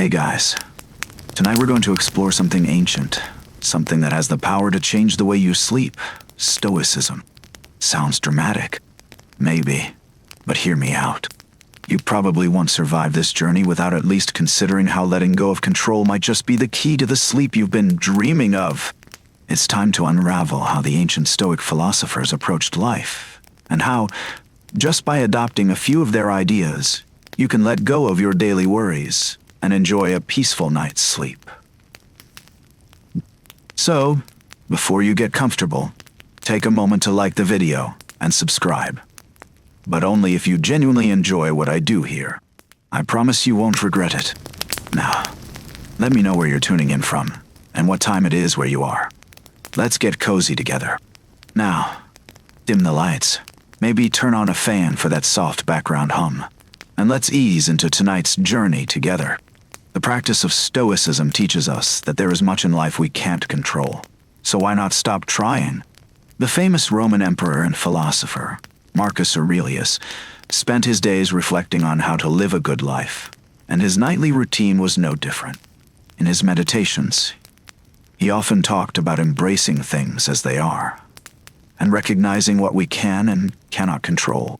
Hey guys, tonight we're going to explore something ancient, something that has the power to change the way you sleep. Stoicism. Sounds dramatic. Maybe, but hear me out. You probably won't survive this journey without at least considering how letting go of control might just be the key to the sleep you've been dreaming of. It's time to unravel how the ancient Stoic philosophers approached life, and how, just by adopting a few of their ideas, you can let go of your daily worries and enjoy a peaceful night's sleep. So, before you get comfortable, take a moment to like the video and subscribe. But only if you genuinely enjoy what I do here. I promise you won't regret it. Now, let me know where you're tuning in from and what time it is where you are. Let's get cozy together. Now, dim the lights. Maybe turn on a fan for that soft background hum. And let's ease into tonight's journey together. The practice of Stoicism teaches us that there is much in life we can't control. So why not stop trying? The famous Roman emperor and philosopher, Marcus Aurelius, spent his days reflecting on how to live a good life, and his nightly routine was no different. In his meditations, he often talked about embracing things as they are, and recognizing what we can and cannot control.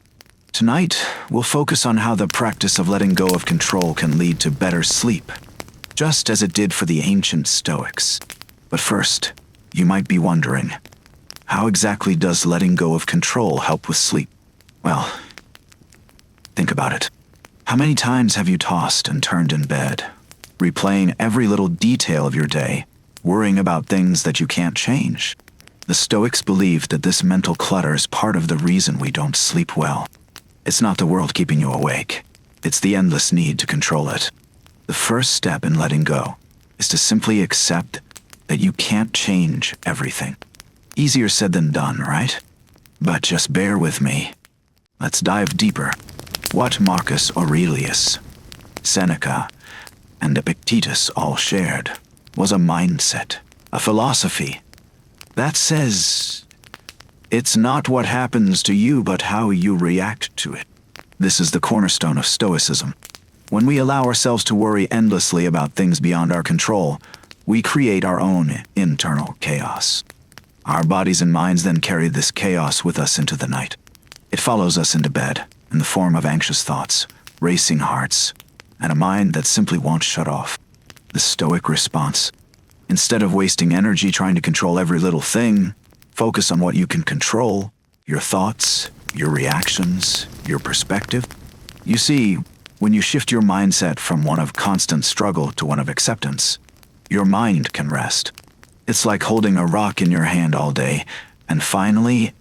Tonight, we'll focus on how the practice of letting go of control can lead to better sleep, just as it did for the ancient Stoics. But first, you might be wondering, how exactly does letting go of control help with sleep? Well, think about it. How many times have you tossed and turned in bed, replaying every little detail of your day, worrying about things that you can't change? The Stoics believed that this mental clutter is part of the reason we don't sleep well. It's not the world keeping you awake. It's the endless need to control it. The first step in letting go is to simply accept that you can't change everything. Easier said than done, right? But just bear with me. Let's dive deeper. What Marcus Aurelius, Seneca, and Epictetus all shared was a mindset, a philosophy that says, it's not what happens to you, but how you react to it. This is the cornerstone of Stoicism. When we allow ourselves to worry endlessly about things beyond our control, we create our own internal chaos. Our bodies and minds then carry this chaos with us into the night. It follows us into bed in the form of anxious thoughts, racing hearts, and a mind that simply won't shut off. The Stoic response: instead of wasting energy trying to control every little thing, focus on what you can control: your thoughts, your reactions, your perspective. You see, when you shift your mindset from one of constant struggle to one of acceptance, your mind can rest. It's like holding a rock in your hand all day, and finally,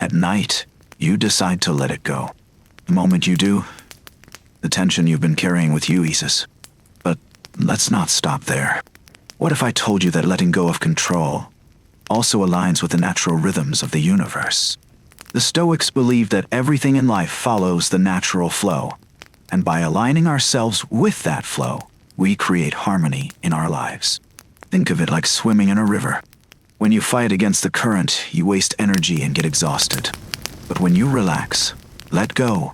at night, you decide to let it go. The moment you do, the tension you've been carrying with you eases. But let's not stop there. What if I told you that letting go of control also aligns with the natural rhythms of the universe? The Stoics believe that everything in life follows the natural flow, and by aligning ourselves with that flow, we create harmony in our lives. Think of it like swimming in a river. When you fight against the current, you waste energy and get exhausted. But when you relax, let go,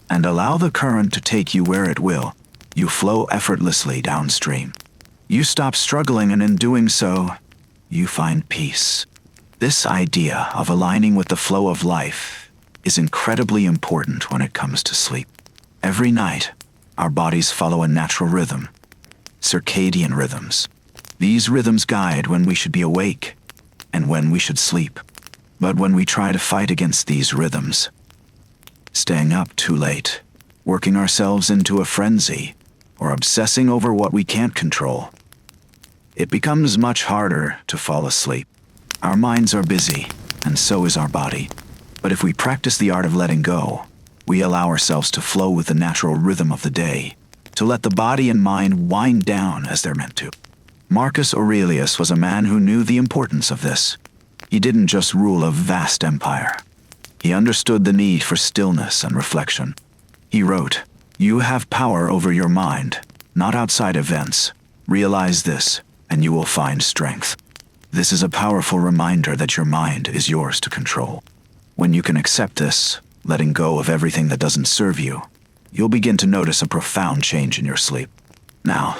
and allow the current to take you where it will, you flow effortlessly downstream. You stop struggling, and in doing so, you find peace. This idea of aligning with the flow of life is incredibly important when it comes to sleep. Every night, our bodies follow a natural rhythm, circadian rhythms. These rhythms guide when we should be awake and when we should sleep. But when we try to fight against these rhythms, staying up too late, working ourselves into a frenzy, or obsessing over what we can't control, it becomes much harder to fall asleep. Our minds are busy, and so is our body. But if we practice the art of letting go, we allow ourselves to flow with the natural rhythm of the day, to let the body and mind wind down as they're meant to. Marcus Aurelius was a man who knew the importance of this. He didn't just rule a vast empire. He understood the need for stillness and reflection. He wrote, "You have power over your mind, not outside events. Realize this, and you will find strength." This is a powerful reminder that your mind is yours to control. When you can accept this, letting go of everything that doesn't serve you, you'll begin to notice a profound change in your sleep. Now,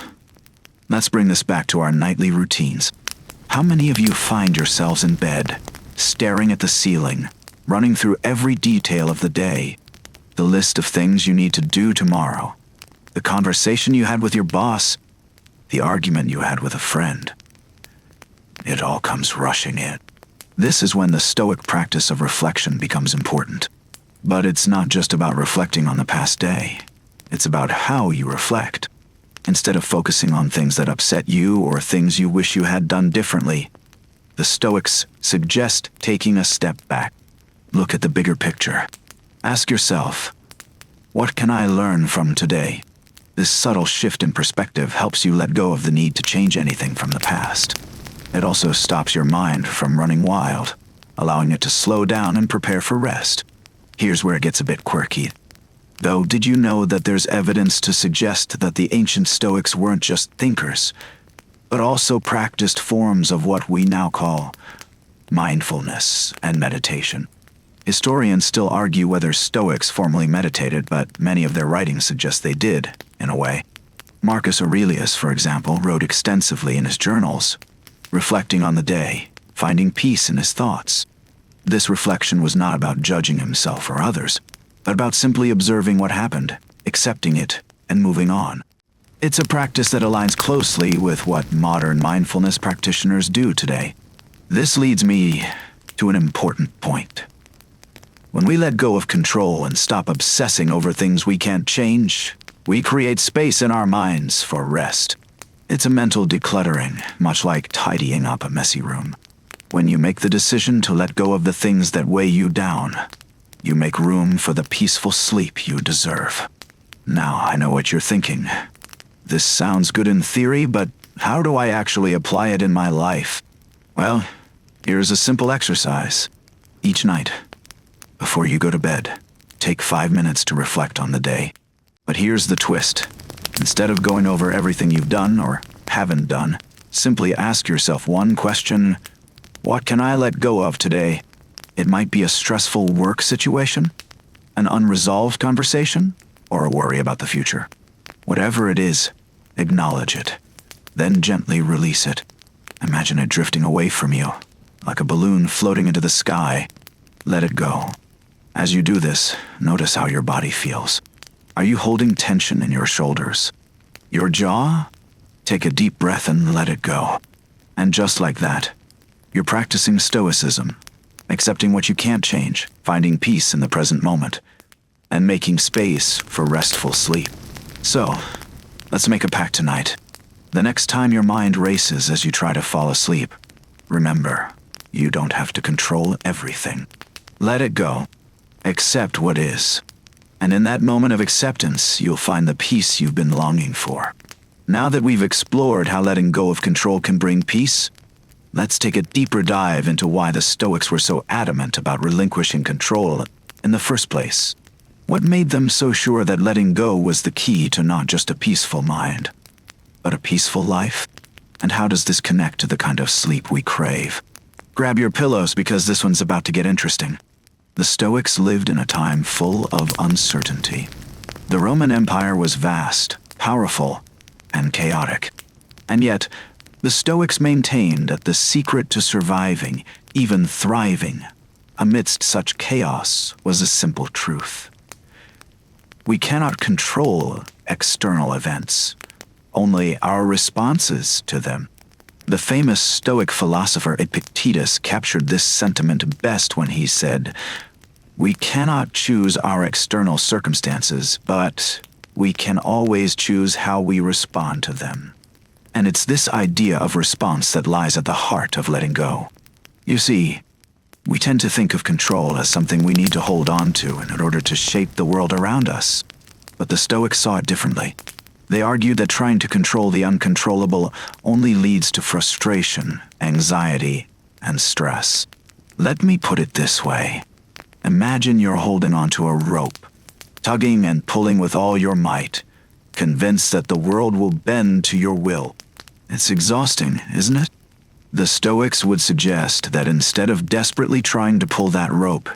Let's bring this back to our nightly routines. How many of you find yourselves in bed, staring at the ceiling, running through every detail of the day, the list of things you need to do tomorrow, the conversation you had with your boss, the argument you had with a friend? It all comes rushing in. This is when the Stoic practice of reflection becomes important. But it's not just about reflecting on the past day. It's about how you reflect. Instead of focusing on things that upset you or things you wish you had done differently, the Stoics suggest taking a step back. Look at the bigger picture. Ask yourself, what can I learn from today? This subtle shift in perspective helps you let go of the need to change anything from the past. It also stops your mind from running wild, allowing it to slow down and prepare for rest. Here's where it gets a bit quirky. Though, did you know that there's evidence to suggest that the ancient Stoics weren't just thinkers, but also practiced forms of what we now call mindfulness and meditation? Historians still argue whether Stoics formally meditated, but many of their writings suggest they did, in a way. Marcus Aurelius, for example, wrote extensively in his journals, reflecting on the day, finding peace in his thoughts. This reflection was not about judging himself or others, but about simply observing what happened, accepting it, and moving on. It's a practice that aligns closely with what modern mindfulness practitioners do today. This leads me to an important point. When we let go of control and stop obsessing over things we can't change, we create space in our minds for rest. It's a mental decluttering, much like tidying up a messy room. When you make the decision to let go of the things that weigh you down, you make room for the peaceful sleep you deserve. Now, I know what you're thinking. This sounds good in theory, but how do I actually apply it in my life? Well, here's a simple exercise. Each night, before you go to bed, take 5 minutes to reflect on the day. But here's the twist. Instead of going over everything you've done or haven't done, simply ask yourself one question: what can I let go of today? It might be a stressful work situation, an unresolved conversation, or a worry about the future. Whatever it is, acknowledge it. Then gently release it. Imagine it drifting away from you, like a balloon floating into the sky. Let it go. As you do this, notice how your body feels. Are you holding tension in your shoulders? Your jaw? Take a deep breath and let it go. And just like that, you're practicing Stoicism, accepting what you can't change, finding peace in the present moment, and making space for restful sleep. So, let's make a pact tonight. The next time your mind races as you try to fall asleep, remember, you don't have to control everything. Let it go. Accept what is. And in that moment of acceptance, you'll find the peace you've been longing for. Now that we've explored how letting go of control can bring peace, let's take a deeper dive into why the Stoics were so adamant about relinquishing control in the first place. What made them so sure that letting go was the key to not just a peaceful mind, but a peaceful life? And how does this connect to the kind of sleep we crave? Grab your pillows because this one's about to get interesting. The Stoics lived in a time full of uncertainty. The Roman Empire was vast, powerful, and chaotic. And yet, the Stoics maintained that the secret to surviving, even thriving, amidst such chaos was a simple truth. We cannot control external events, only our responses to them. The famous Stoic philosopher Epictetus captured this sentiment best when he said, "We cannot choose our external circumstances, but we can always choose how we respond to them." And it's this idea of response that lies at the heart of letting go. You see, we tend to think of control as something we need to hold on to in order to shape the world around us. But the Stoics saw it differently. They argued that trying to control the uncontrollable only leads to frustration, anxiety, and stress. Let me put it this way. Imagine you're holding onto a rope, tugging and pulling with all your might, convinced that the world will bend to your will. It's exhausting, isn't it? The Stoics would suggest that instead of desperately trying to pull that rope,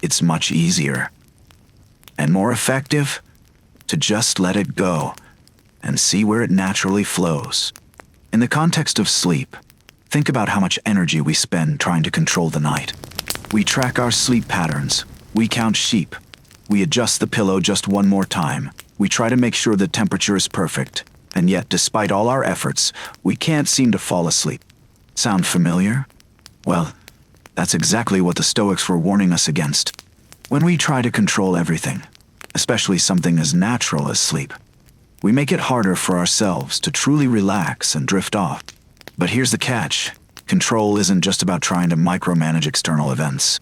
it's much easier and more effective to just let it go and see where it naturally flows. In the context of sleep, think about how much energy we spend trying to control the night. We track our sleep patterns. We count sheep. We adjust the pillow just one more time. We try to make sure the temperature is perfect. And yet, despite all our efforts, we can't seem to fall asleep. Sound familiar? Well, that's exactly what the Stoics were warning us against. When we try to control everything, especially something as natural as sleep, we make it harder for ourselves to truly relax and drift off. But here's the catch. Control isn't just about trying to micromanage external events.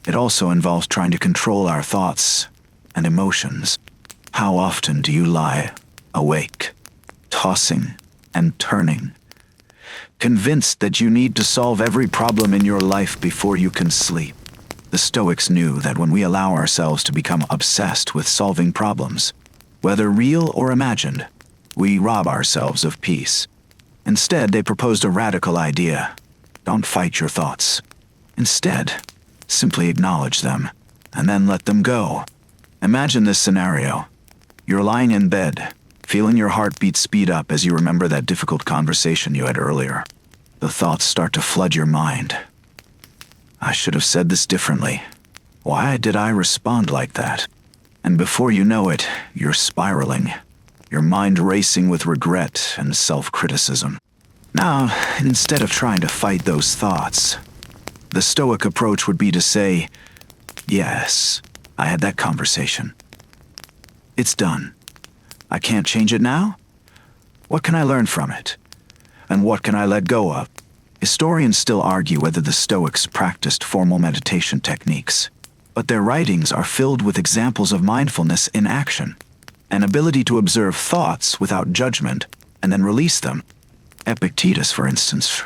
It also involves trying to control our thoughts and emotions. How often do you lie awake, tossing and turning, convinced that you need to solve every problem in your life before you can sleep? The Stoics knew that when we allow ourselves to become obsessed with solving problems, whether real or imagined, we rob ourselves of peace. Instead, they proposed a radical idea. Don't fight your thoughts. Instead, simply acknowledge them, and then let them go. Imagine this scenario. You're lying in bed, feeling your heartbeat speed up as you remember that difficult conversation you had earlier. The thoughts start to flood your mind. I should have said this differently. Why did I respond like that? And before you know it, you're spiraling, your mind racing with regret and self-criticism. Now, instead of trying to fight those thoughts, the Stoic approach would be to say, yes, I had that conversation. It's done. I can't change it now? What can I learn from it? And what can I let go of? Historians still argue whether the Stoics practiced formal meditation techniques, but their writings are filled with examples of mindfulness in action, an ability to observe thoughts without judgment and then release them. Epictetus, for instance,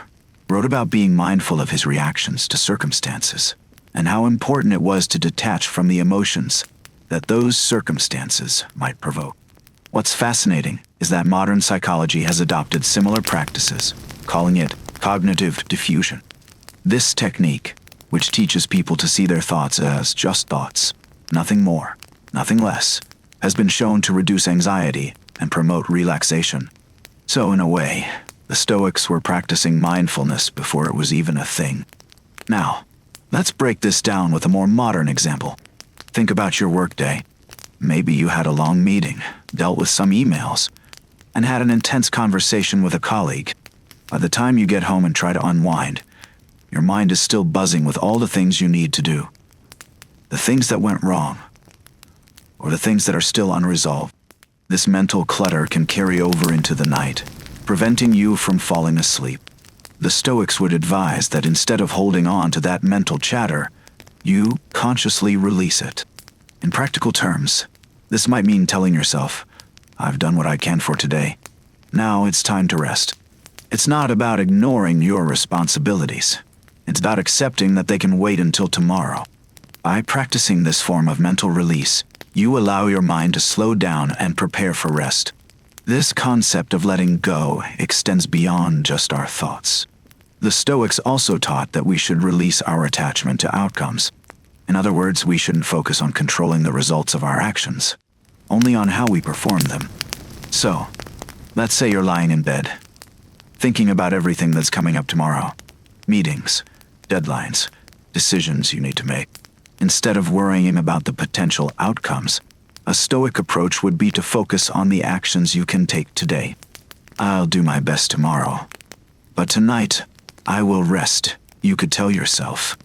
wrote about being mindful of his reactions to circumstances and how important it was to detach from the emotions that those circumstances might provoke. What's fascinating is that modern psychology has adopted similar practices, calling it cognitive diffusion. This technique, which teaches people to see their thoughts as just thoughts, nothing more, nothing less, has been shown to reduce anxiety and promote relaxation. So in a way, the Stoics were practicing mindfulness before it was even a thing. Now, let's break this down with a more modern example. Think about your workday. Maybe you had a long meeting, dealt with some emails, and had an intense conversation with a colleague. By the time you get home and try to unwind, your mind is still buzzing with all the things you need to do. The things that went wrong, or the things that are still unresolved. This mental clutter can carry over into the night, preventing you from falling asleep. The Stoics would advise that instead of holding on to that mental chatter, you consciously release it. In practical terms, this might mean telling yourself, I've done what I can for today. Now it's time to rest. It's not about ignoring your responsibilities. It's about accepting that they can wait until tomorrow. By practicing this form of mental release, you allow your mind to slow down and prepare for rest. This concept of letting go extends beyond just our thoughts. The Stoics also taught that we should release our attachment to outcomes. In other words, we shouldn't focus on controlling the results of our actions, only on how we perform them. So, let's say you're lying in bed, thinking about everything that's coming up tomorrow. Meetings, deadlines, decisions you need to make. Instead of worrying about the potential outcomes, a Stoic approach would be to focus on the actions you can take today. I'll do my best tomorrow, but tonight, I will rest, you could tell yourself.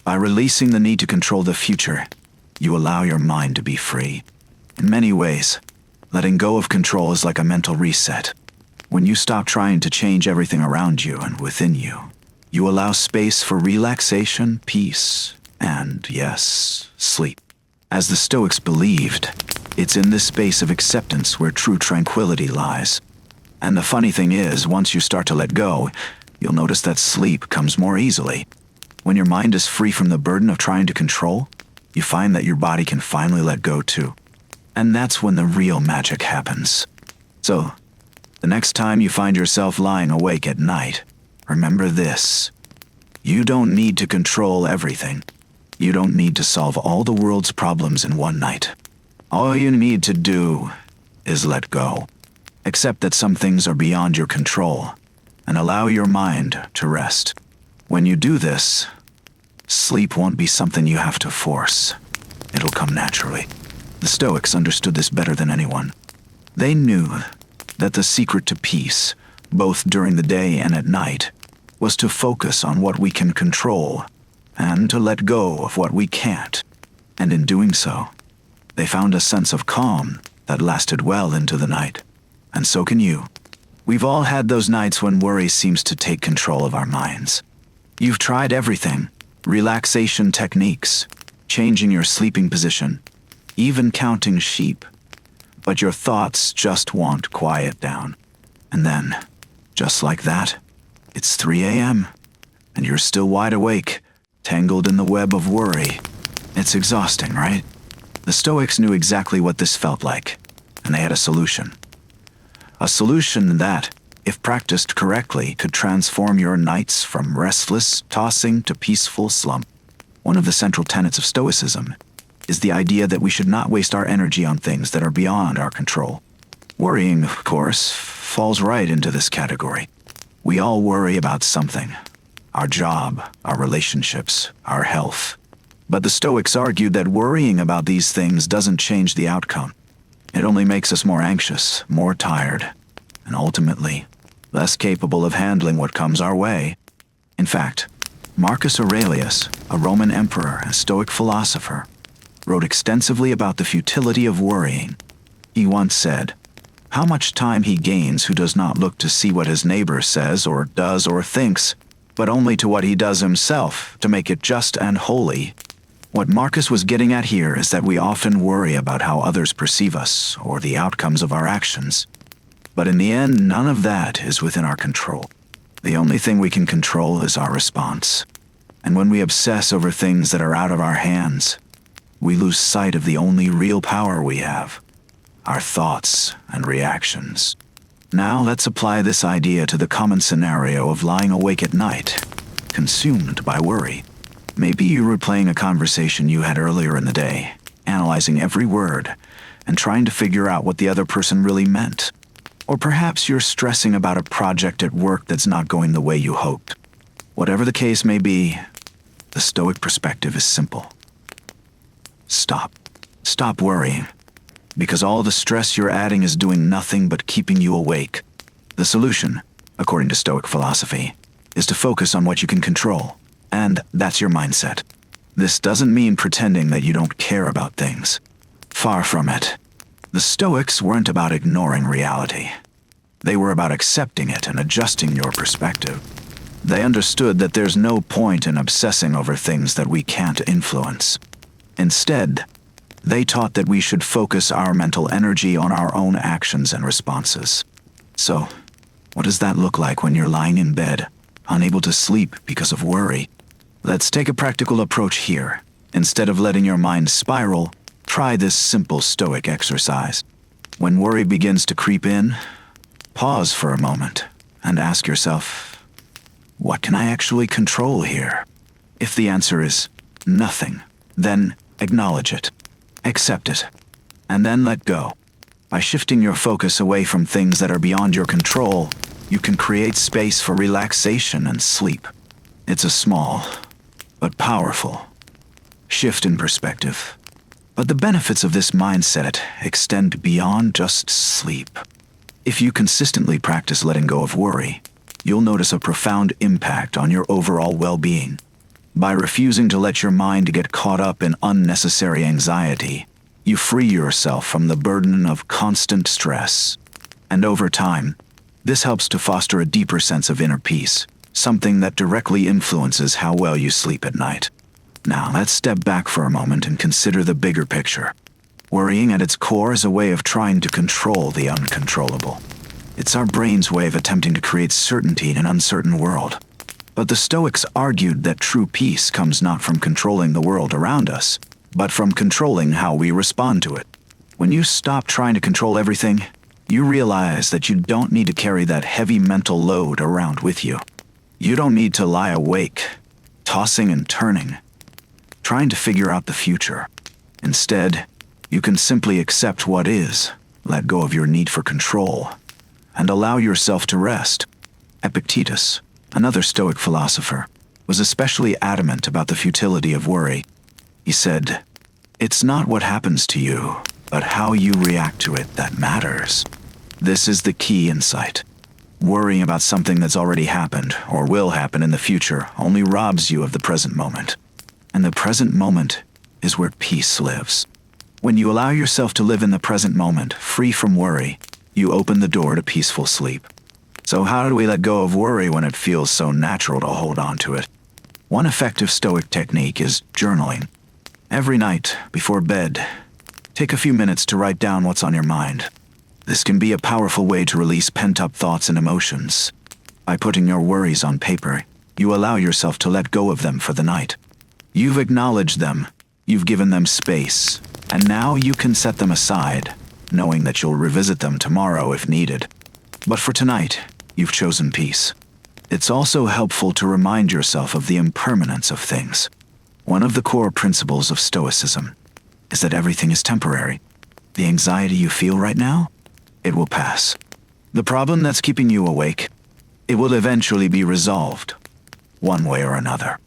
By releasing the need to control the future, you allow your mind to be free. In many ways, letting go of control is like a mental reset. When you stop trying to change everything around you and within you, you allow space for relaxation, peace, and, yes, sleep. As the Stoics believed, it's in this space of acceptance where true tranquility lies. And the funny thing is, once you start to let go, you'll notice that sleep comes more easily. When your mind is free from the burden of trying to control, you find that your body can finally let go too. And that's when the real magic happens. So, the next time you find yourself lying awake at night, remember this. You don't need to control everything. You don't need to solve all the world's problems in one night. All you need to do is let go. Accept that some things are beyond your control, and allow your mind to rest. When you do this, sleep won't be something you have to force. It'll come naturally. The Stoics understood this better than anyone. They knew that the secret to peace, both during the day and at night, was to focus on what we can control and to let go of what we can't. And in doing so, they found a sense of calm that lasted well into the night. And so can you. We've all had those nights when worry seems to take control of our minds. You've tried everything: relaxation techniques, changing your sleeping position, even counting sheep. But your thoughts just won't quiet down. And then, just like that, it's 3 a.m., and you're still wide awake, tangled in the web of worry. It's exhausting, right? The Stoics knew exactly what this felt like, and they had a solution. A solution that, if practiced correctly, could transform your nights from restless tossing to peaceful slump. One of the central tenets of Stoicism is the idea that we should not waste our energy on things that are beyond our control. Worrying, of course, falls right into this category. We all worry about something: our job, our relationships, our health. But the Stoics argued that worrying about these things doesn't change the outcome. It only makes us more anxious, more tired, and ultimately, less capable of handling what comes our way. In fact, Marcus Aurelius, a Roman emperor and Stoic philosopher, wrote extensively about the futility of worrying. He once said, "How much time he gains who does not look to see what his neighbor says or does or thinks, but only to what he does himself, to make it just and holy." What Marcus was getting at here is that we often worry about how others perceive us or the outcomes of our actions. But in the end, none of that is within our control. The only thing we can control is our response. And when we obsess over things that are out of our hands, we lose sight of the only real power we have: our thoughts and reactions. Now let's apply this idea to the common scenario of lying awake at night, consumed by worry. Maybe you're replaying a conversation you had earlier in the day, analyzing every word, and trying to figure out what the other person really meant. Or perhaps you're stressing about a project at work that's not going the way you hoped. Whatever the case may be, the Stoic perspective is simple. Stop. Stop worrying, because all the stress you're adding is doing nothing but keeping you awake. The solution, according to Stoic philosophy, is to focus on what you can control. And that's your mindset. This doesn't mean pretending that you don't care about things. Far from it. The Stoics weren't about ignoring reality. They were about accepting it and adjusting your perspective. They understood that there's no point in obsessing over things that we can't influence. Instead, they taught that we should focus our mental energy on our own actions and responses. So, what does that look like when you're lying in bed, unable to sleep because of worry? Let's take a practical approach here. Instead of letting your mind spiral, try this simple Stoic exercise. When worry begins to creep in, pause for a moment and ask yourself, what can I actually control here? If the answer is nothing, then acknowledge it, accept it, and then let go. By shifting your focus away from things that are beyond your control, you can create space for relaxation and sleep. It's a small, but powerful shift in perspective. But the benefits of this mindset extend beyond just sleep. If you consistently practice letting go of worry, you'll notice a profound impact on your overall well-being. By refusing to let your mind get caught up in unnecessary anxiety, you free yourself from the burden of constant stress. And over time, this helps to foster a deeper sense of inner peace, something that directly influences how well you sleep at night. Now, let's step back for a moment and consider the bigger picture. Worrying at its core is a way of trying to control the uncontrollable. It's our brain's way of attempting to create certainty in an uncertain world. But the Stoics argued that true peace comes not from controlling the world around us, but from controlling how we respond to it. When you stop trying to control everything, you realize that you don't need to carry that heavy mental load around with you. You don't need to lie awake, tossing and turning, trying to figure out the future. Instead, you can simply accept what is, let go of your need for control, and allow yourself to rest. Epictetus, another Stoic philosopher, was especially adamant about the futility of worry. He said, "It's not what happens to you, but how you react to it that matters." This is the key insight. Worrying about something that's already happened or will happen in the future only robs you of the present moment. And the present moment is where peace lives. When you allow yourself to live in the present moment, free from worry, you open the door to peaceful sleep. So how do we let go of worry when it feels so natural to hold on to it? One effective Stoic technique is journaling. Every night, before bed, take a few minutes to write down what's on your mind. This can be a powerful way to release pent-up thoughts and emotions. By putting your worries on paper, you allow yourself to let go of them for the night. You've acknowledged them, you've given them space, and now you can set them aside, knowing that you'll revisit them tomorrow if needed. But for tonight, you've chosen peace. It's also helpful to remind yourself of the impermanence of things. One of the core principles of Stoicism is that everything is temporary. The anxiety you feel right now, it will pass. The problem that's keeping you awake, it will eventually be resolved, one way or another.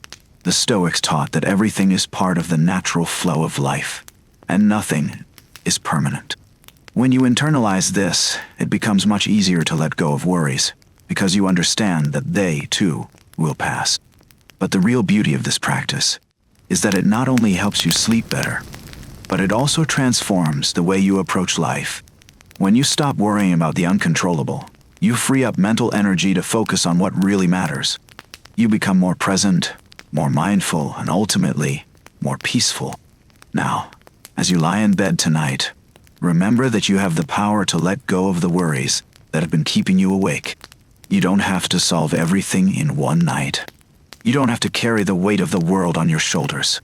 The Stoics taught that everything is part of the natural flow of life, and nothing is permanent. When you internalize this, it becomes much easier to let go of worries, because you understand that they, too, will pass. But the real beauty of this practice is that it not only helps you sleep better, but it also transforms the way you approach life. When you stop worrying about the uncontrollable, you free up mental energy to focus on what really matters. You become more present, more mindful, and ultimately, more peaceful. Now, as you lie in bed tonight, remember that you have the power to let go of the worries that have been keeping you awake. You don't have to solve everything in one night. You don't have to carry the weight of the world on your shoulders.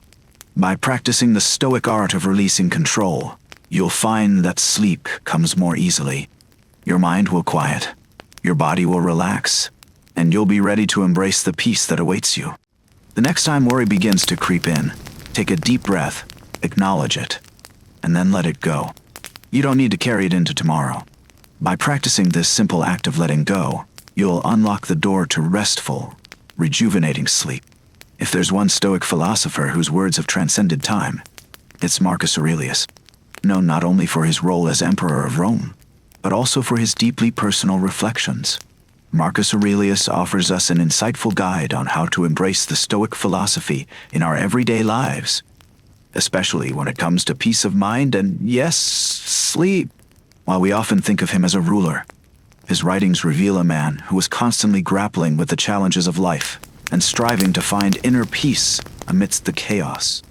By practicing the Stoic art of releasing control, you'll find that sleep comes more easily. Your mind will quiet, your body will relax, and you'll be ready to embrace the peace that awaits you. The next time worry begins to creep in, take a deep breath, acknowledge it, and then let it go. You don't need to carry it into tomorrow. By practicing this simple act of letting go, you'll unlock the door to restful, rejuvenating sleep. If there's one Stoic philosopher whose words have transcended time, it's Marcus Aurelius, known not only for his role as Emperor of Rome, but also for his deeply personal reflections. Marcus Aurelius offers us an insightful guide on how to embrace the Stoic philosophy in our everyday lives, especially when it comes to peace of mind and, yes, sleep. While we often think of him as a ruler, his writings reveal a man who was constantly grappling with the challenges of life and striving to find inner peace amidst the chaos.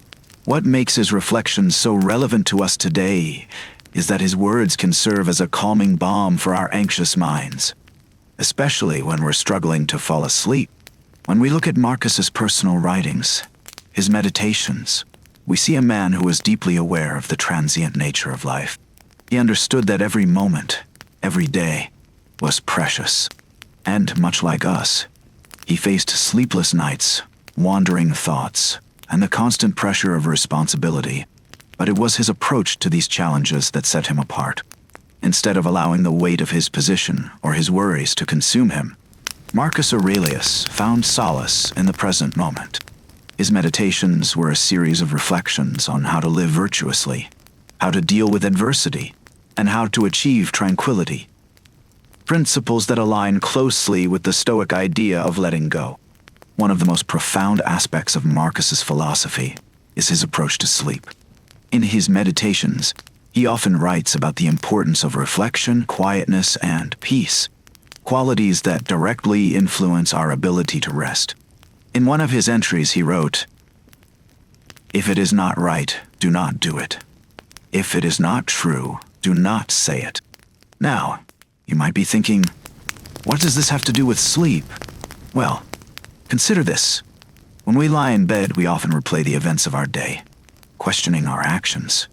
What makes his reflections so relevant to us today is that his words can serve as a calming balm for our anxious minds, especially when we're struggling to fall asleep. When we look at Marcus's personal writings, his meditations, we see a man who was deeply aware of the transient nature of life. He understood that every moment, every day, was precious. And much like us, he faced sleepless nights, wandering thoughts, and the constant pressure of responsibility. But it was his approach to these challenges that set him apart. Instead of allowing the weight of his position or his worries to consume him, Marcus Aurelius found solace in the present moment. His meditations were a series of reflections on how to live virtuously, how to deal with adversity, and how to achieve tranquility. Principles that align closely with the Stoic idea of letting go. One of the most profound aspects of Marcus's philosophy is his approach to sleep. In his meditations, he often writes about the importance of reflection, quietness, and peace, qualities that directly influence our ability to rest. In one of his entries, he wrote, "If it is not right, do not do it. If it is not true, do not say it." Now, you might be thinking, what does this have to do with sleep? Well, consider this. When we lie in bed, we often replay the events of our day, questioning our actions,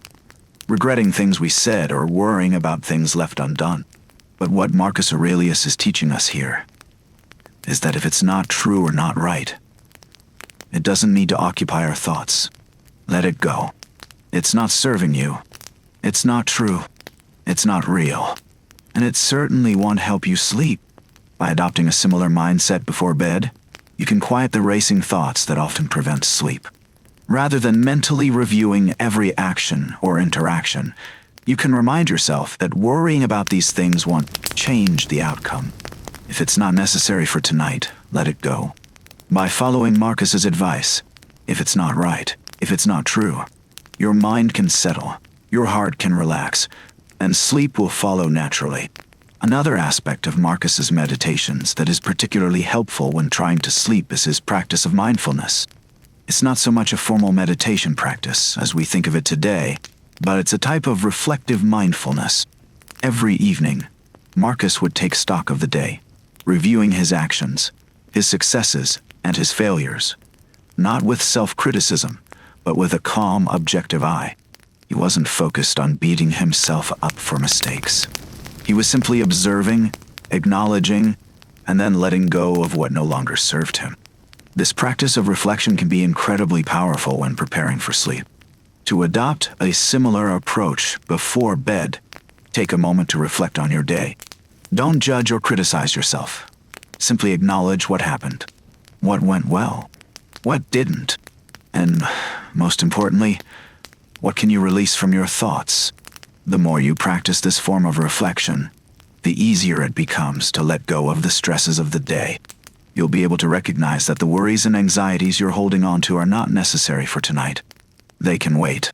regretting things we said, or worrying about things left undone. But what Marcus Aurelius is teaching us here is that if it's not true or not right, it doesn't need to occupy our thoughts. Let it go. It's not serving you. It's not true. It's not real. And it certainly won't help you sleep. By adopting a similar mindset before bed, you can quiet the racing thoughts that often prevent sleep. Rather than mentally reviewing every action or interaction, you can remind yourself that worrying about these things won't change the outcome. If it's not necessary for tonight, let it go. By following Marcus's advice, if it's not right, if it's not true, your mind can settle, your heart can relax, and sleep will follow naturally. Another aspect of Marcus's meditations that is particularly helpful when trying to sleep is his practice of mindfulness. It's not so much a formal meditation practice as we think of it today, but it's a type of reflective mindfulness. Every evening, Marcus would take stock of the day, reviewing his actions, his successes, and his failures, not with self-criticism, but with a calm, objective eye. He wasn't focused on beating himself up for mistakes. He was simply observing, acknowledging, and then letting go of what no longer served him. This practice of reflection can be incredibly powerful when preparing for sleep. To adopt a similar approach before bed, take a moment to reflect on your day. Don't judge or criticize yourself. Simply acknowledge what happened, what went well, what didn't, and most importantly, what can you release from your thoughts? The more you practice this form of reflection, the easier it becomes to let go of the stresses of the day. You'll be able to recognize that the worries and anxieties you're holding on to are not necessary for tonight. They can wait.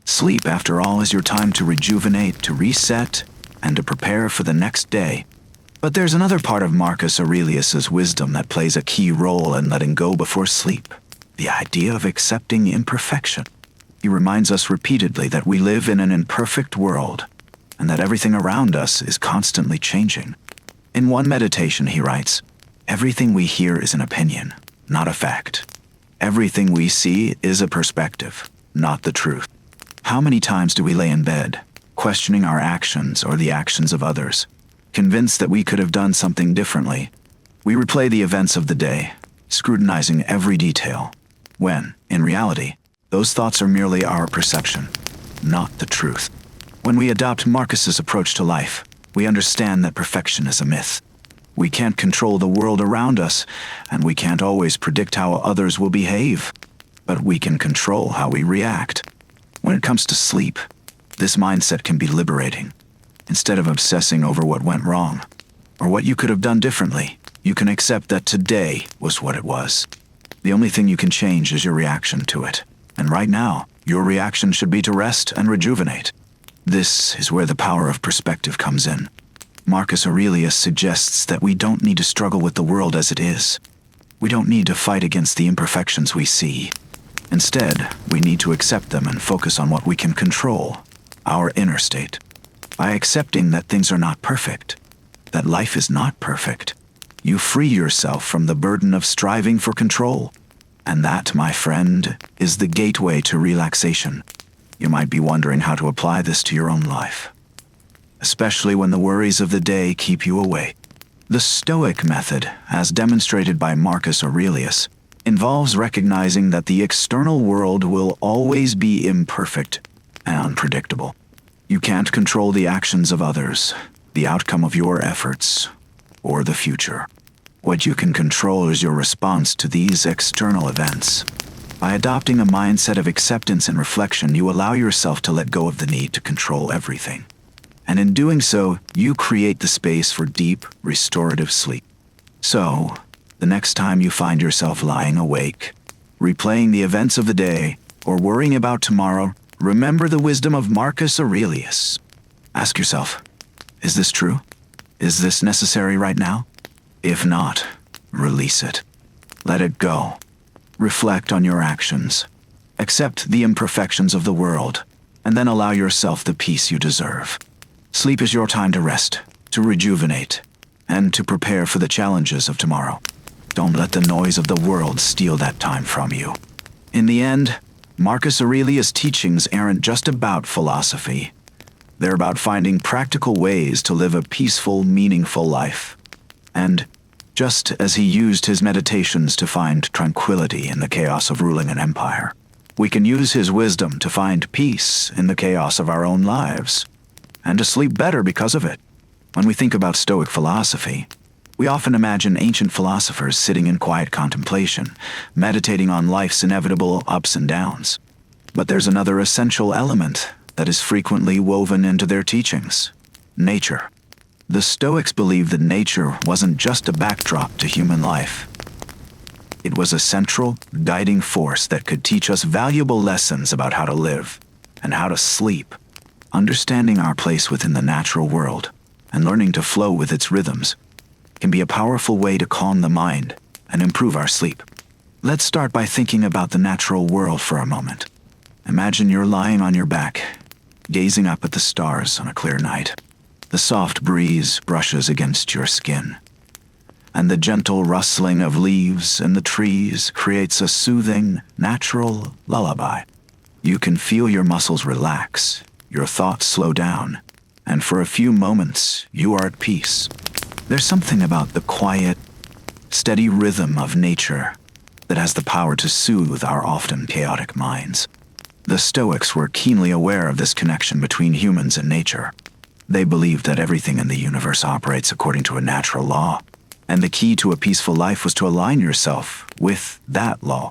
Sleep, after all, is your time to rejuvenate, to reset, and to prepare for the next day. But there's another part of Marcus Aurelius's wisdom that plays a key role in letting go before sleep: the idea of accepting imperfection. He reminds us repeatedly that we live in an imperfect world, and that everything around us is constantly changing. In one meditation, he writes, "Everything we hear is an opinion, not a fact. Everything we see is a perspective, not the truth." How many times do we lay in bed, questioning our actions or the actions of others, convinced that we could have done something differently? We replay the events of the day, scrutinizing every detail, when, in reality, those thoughts are merely our perception, not the truth. When we adopt Marcus's approach to life, we understand that perfection is a myth. We can't control the world around us, and we can't always predict how others will behave, but we can control how we react. When it comes to sleep, this mindset can be liberating. Instead of obsessing over what went wrong, or what you could have done differently, you can accept that today was what it was. The only thing you can change is your reaction to it. And right now, your reaction should be to rest and rejuvenate. This is where the power of perspective comes in. Marcus Aurelius suggests that we don't need to struggle with the world as it is. We don't need to fight against the imperfections we see. Instead, we need to accept them and focus on what we can control, our inner state. By accepting that things are not perfect, that life is not perfect, you free yourself from the burden of striving for control. And that, my friend, is the gateway to relaxation. You might be wondering how to apply this to your own life, especially when the worries of the day keep you awake. The Stoic method, as demonstrated by Marcus Aurelius, involves recognizing that the external world will always be imperfect and unpredictable. You can't control the actions of others, the outcome of your efforts, or the future. What you can control is your response to these external events. By adopting a mindset of acceptance and reflection, you allow yourself to let go of the need to control everything. And in doing so, you create the space for deep, restorative sleep. So, the next time you find yourself lying awake, replaying the events of the day, or worrying about tomorrow, remember the wisdom of Marcus Aurelius. Ask yourself, is this true? Is this necessary right now? If not, release it. Let it go. Reflect on your actions. Accept the imperfections of the world, and then allow yourself the peace you deserve. Sleep is your time to rest, to rejuvenate, and to prepare for the challenges of tomorrow. Don't let the noise of the world steal that time from you. In the end, Marcus Aurelius' teachings aren't just about philosophy. They're about finding practical ways to live a peaceful, meaningful life. And just as he used his meditations to find tranquility in the chaos of ruling an empire, we can use his wisdom to find peace in the chaos of our own lives, and to sleep better because of it. When we think about Stoic philosophy, We often imagine ancient philosophers sitting in quiet contemplation, meditating on life's inevitable ups and downs. But there's another essential element that is frequently woven into their teachings: nature. The Stoics believed that nature wasn't just a backdrop to human life. It was a central, guiding force that could teach us valuable lessons about how to live and how to sleep. Understanding our place within the natural world and learning to flow with its rhythms can be a powerful way to calm the mind and improve our sleep. Let's start by thinking about the natural world for a moment. Imagine you're lying on your back, gazing up at the stars on a clear night. The soft breeze brushes against your skin, and the gentle rustling of leaves in the trees creates a soothing, natural lullaby. You can feel your muscles relax, your thoughts slow down, and for a few moments you are at peace. There's something about the quiet, steady rhythm of nature that has the power to soothe our often chaotic minds. The Stoics were keenly aware of this connection between humans and nature. They believed that everything in the universe operates according to a natural law, and the key to a peaceful life was to align yourself with that law.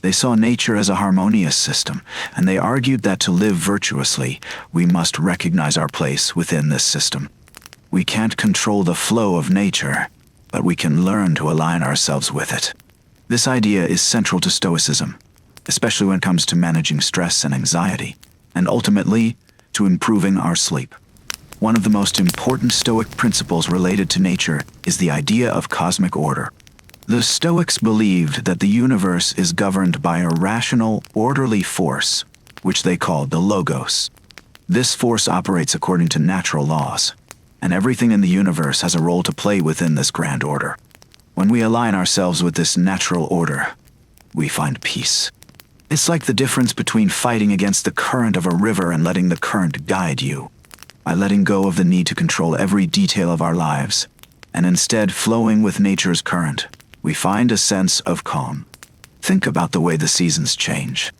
They saw nature as a harmonious system, and they argued that to live virtuously, we must recognize our place within this system. We can't control the flow of nature, but we can learn to align ourselves with it. This idea is central to Stoicism, especially when it comes to managing stress and anxiety, and ultimately, to improving our sleep. One of the most important Stoic principles related to nature is the idea of cosmic order. The Stoics believed that the universe is governed by a rational, orderly force, which they called the Logos. This force operates according to natural laws, and everything in the universe has a role to play within this grand order. When we align ourselves with this natural order, we find peace. It's like the difference between fighting against the current of a river and letting the current guide you. By letting go of the need to control every detail of our lives, and instead flowing with nature's current, we find a sense of calm. Think about the way the seasons change.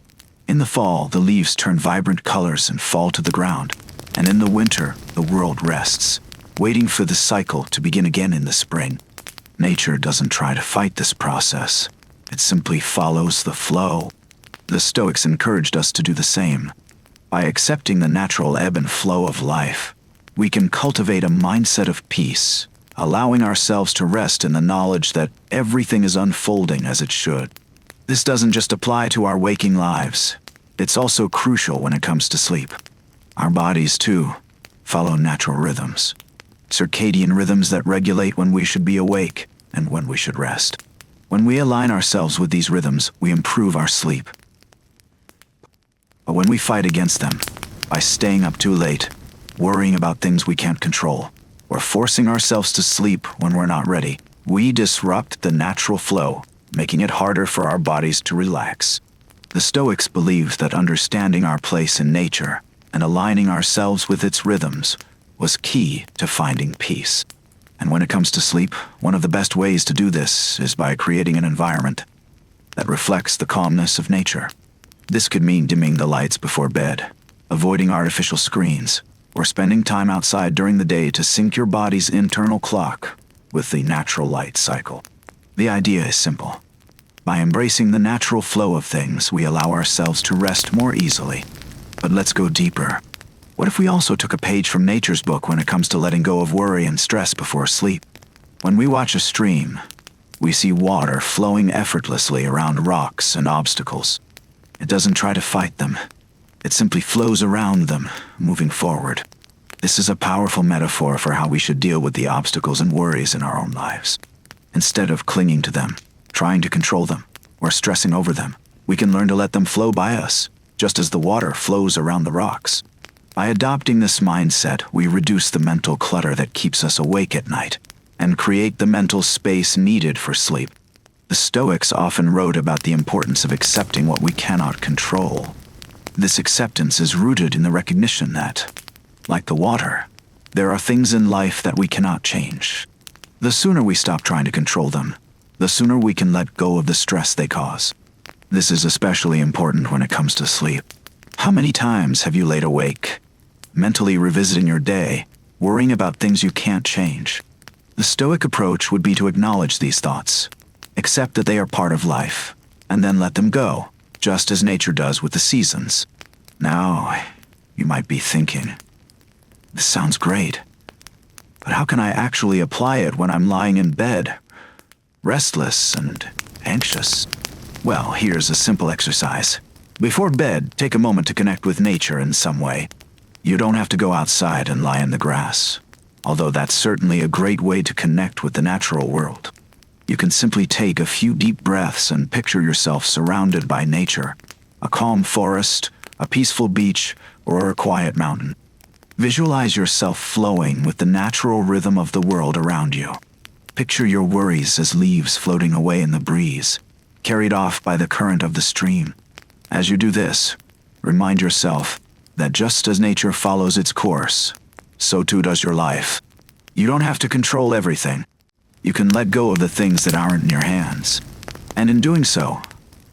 In the fall, the leaves turn vibrant colors and fall to the ground, and in the winter, the world rests, waiting for the cycle to begin again in the spring. Nature doesn't try to fight this process. It simply follows the flow. The Stoics encouraged us to do the same. By accepting the natural ebb and flow of life, we can cultivate a mindset of peace, allowing ourselves to rest in the knowledge that everything is unfolding as it should. This doesn't just apply to our waking lives. It's also crucial when it comes to sleep. Our bodies, too, follow natural rhythms. Circadian rhythms that regulate when we should be awake and when we should rest. When we align ourselves with these rhythms, we improve our sleep. But when we fight against them, by staying up too late, worrying about things we can't control, or forcing ourselves to sleep when we're not ready, we disrupt the natural flow, making it harder for our bodies to relax. The Stoics believed that understanding our place in nature and aligning ourselves with its rhythms was key to finding peace. And when it comes to sleep, one of the best ways to do this is by creating an environment that reflects the calmness of nature. This could mean dimming the lights before bed, avoiding artificial screens, or spending time outside during the day to sync your body's internal clock with the natural light cycle. The idea is simple. By embracing the natural flow of things, we allow ourselves to rest more easily. But let's go deeper. What if we also took a page from nature's book when it comes to letting go of worry and stress before sleep? When we watch a stream, we see water flowing effortlessly around rocks and obstacles. It doesn't try to fight them. It simply flows around them, moving forward. This is a powerful metaphor for how we should deal with the obstacles and worries in our own lives. Instead of clinging to them, trying to control them, or stressing over them, we can learn to let them flow by us, just as the water flows around the rocks. By adopting this mindset, we reduce the mental clutter that keeps us awake at night, and create the mental space needed for sleep. The Stoics often wrote about the importance of accepting what we cannot control. This acceptance is rooted in the recognition that, like the water, there are things in life that we cannot change. The sooner we stop trying to control them, the sooner we can let go of the stress they cause. This is especially important when it comes to sleep. How many times have you laid awake, mentally revisiting your day, worrying about things you can't change? The Stoic approach would be to acknowledge these thoughts, accept that they are part of life, and then let them go, just as nature does with the seasons. Now, you might be thinking, this sounds great, but how can I actually apply it when I'm lying in bed, restless and anxious? Well, here's a simple exercise. Before bed, take a moment to connect with nature in some way. You don't have to go outside and lie in the grass, although that's certainly a great way to connect with the natural world. You can simply take a few deep breaths and picture yourself surrounded by nature, a calm forest, a peaceful beach, or a quiet mountain. Visualize yourself flowing with the natural rhythm of the world around you. Picture your worries as leaves floating away in the breeze, carried off by the current of the stream. As you do this, remind yourself that just as nature follows its course, so too does your life. You don't have to control everything. You can let go of the things that aren't in your hands. And in doing so,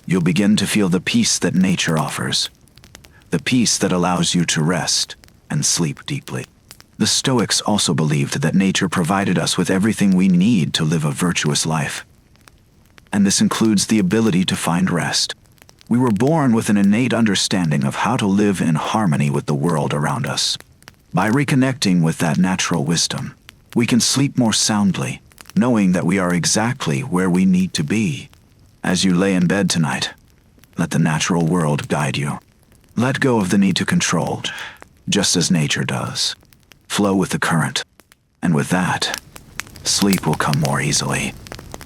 you'll begin to feel the peace that nature offers. The peace that allows you to rest and sleep deeply. The Stoics also believed that nature provided us with everything we need to live a virtuous life. And this includes the ability to find rest. We were born with an innate understanding of how to live in harmony with the world around us. By reconnecting with that natural wisdom, we can sleep more soundly, knowing that we are exactly where we need to be. As you lay in bed tonight, let the natural world guide you. Let go of the need to control, just as nature does. Flow with the current, and with that, sleep will come more easily.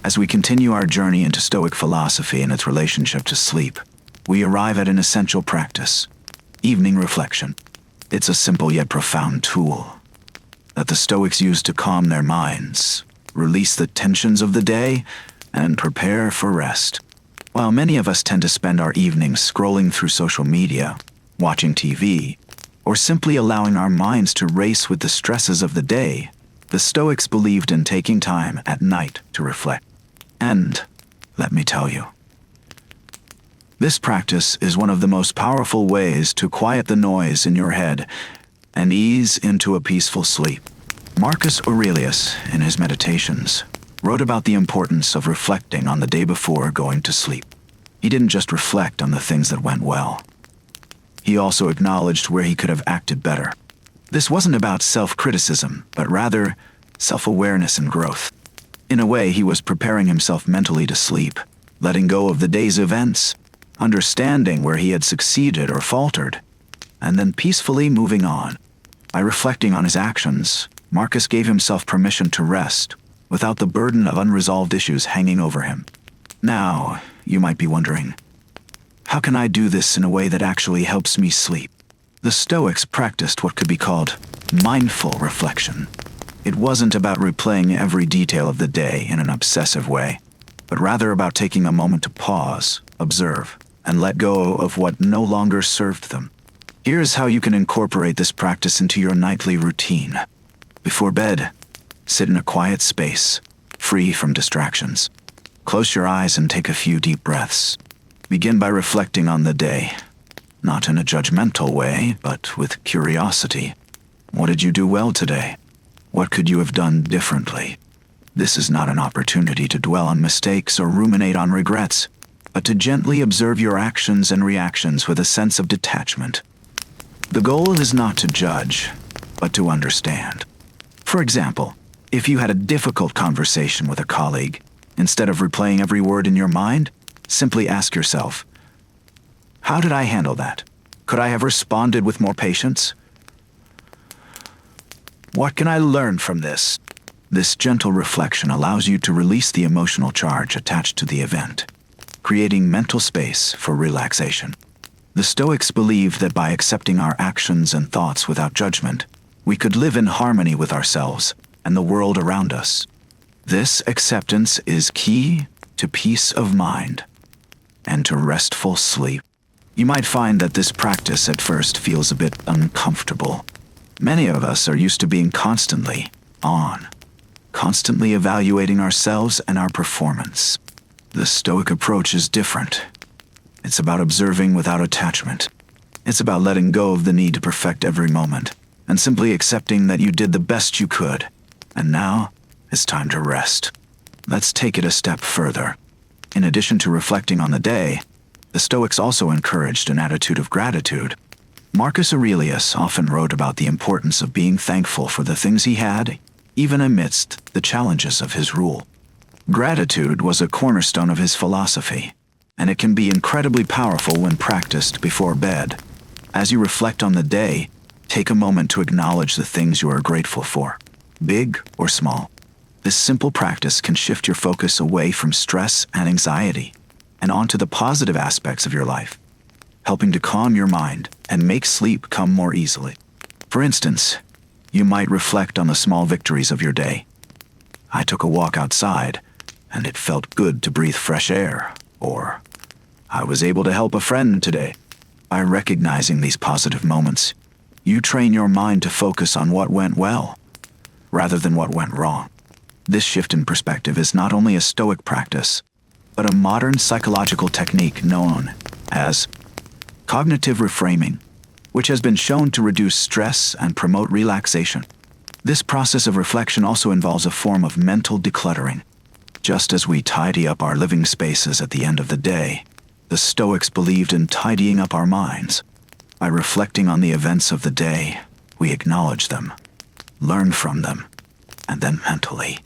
As we continue our journey into Stoic philosophy and its relationship to sleep, we arrive at an essential practice: evening reflection. It's a simple yet profound tool that the Stoics use to calm their minds, release the tensions of the day, and prepare for rest. While many of us tend to spend our evenings scrolling through social media, watching TV, or simply allowing our minds to race with the stresses of the day, the Stoics believed in taking time at night to reflect. And, let me tell you, this practice is one of the most powerful ways to quiet the noise in your head and ease into a peaceful sleep. Marcus Aurelius, in his Meditations, wrote about the importance of reflecting on the day before going to sleep. He didn't just reflect on the things that went well. He also acknowledged where he could have acted better. This wasn't about self-criticism, but rather self-awareness and growth. In a way, he was preparing himself mentally to sleep, letting go of the day's events, understanding where he had succeeded or faltered, and then peacefully moving on. By reflecting on his actions, Marcus gave himself permission to rest, without the burden of unresolved issues hanging over him. Now, you might be wondering, how can I do this in a way that actually helps me sleep? The Stoics practiced what could be called mindful reflection. It wasn't about replaying every detail of the day in an obsessive way, but rather about taking a moment to pause, observe, and let go of what no longer served them. Here's how you can incorporate this practice into your nightly routine. Before bed, sit in a quiet space, free from distractions. Close your eyes and take a few deep breaths. Begin by reflecting on the day, not in a judgmental way, but with curiosity. What did you do well today? What could you have done differently? This is not an opportunity to dwell on mistakes or ruminate on regrets, but to gently observe your actions and reactions with a sense of detachment. The goal is not to judge, but to understand. For example, if you had a difficult conversation with a colleague, instead of replaying every word in your mind, simply ask yourself, how did I handle that? Could I have responded with more patience? What can I learn from this? This gentle reflection allows you to release the emotional charge attached to the event, creating mental space for relaxation. The Stoics believed that by accepting our actions and thoughts without judgment, we could live in harmony with ourselves and the world around us. This acceptance is key to peace of mind and to restful sleep. You might find that this practice at first feels a bit uncomfortable. Many of us are used to being constantly on, constantly evaluating ourselves and our performance. The Stoic approach is different. It's about observing without attachment. It's about letting go of the need to perfect every moment and simply accepting that you did the best you could. And now, It's time to rest. Let's take it a step further. In addition to reflecting on the day, the Stoics also encouraged an attitude of gratitude. Marcus Aurelius often wrote about the importance of being thankful for the things he had, even amidst the challenges of his rule. Gratitude was a cornerstone of his philosophy, and it can be incredibly powerful when practiced before bed. As you reflect on the day, take a moment to acknowledge the things you are grateful for, big or small. This simple practice can shift your focus away from stress and anxiety and onto the positive aspects of your life, helping to calm your mind and make sleep come more easily. For instance, you might reflect on the small victories of your day. I took a walk outside, and it felt good to breathe fresh air. Or, I was able to help a friend today. By recognizing these positive moments, you train your mind to focus on what went well, rather than what went wrong. This shift in perspective is not only a Stoic practice, but a modern psychological technique known as cognitive reframing, which has been shown to reduce stress and promote relaxation. This process of reflection also involves a form of mental decluttering. Just as we tidy up our living spaces at the end of the day, the Stoics believed in tidying up our minds. By reflecting on the events of the day, we acknowledge them, learn from them, and then mentally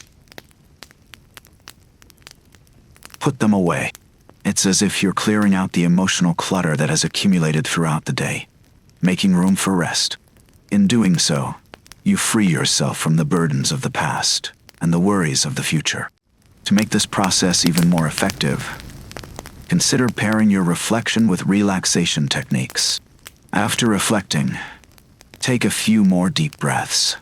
put them away. It's as if you're clearing out the emotional clutter that has accumulated throughout the day, making room for rest. In doing so, you free yourself from the burdens of the past and the worries of the future. To make this process even more effective, consider pairing your reflection with relaxation techniques. After reflecting, take a few more deep breaths,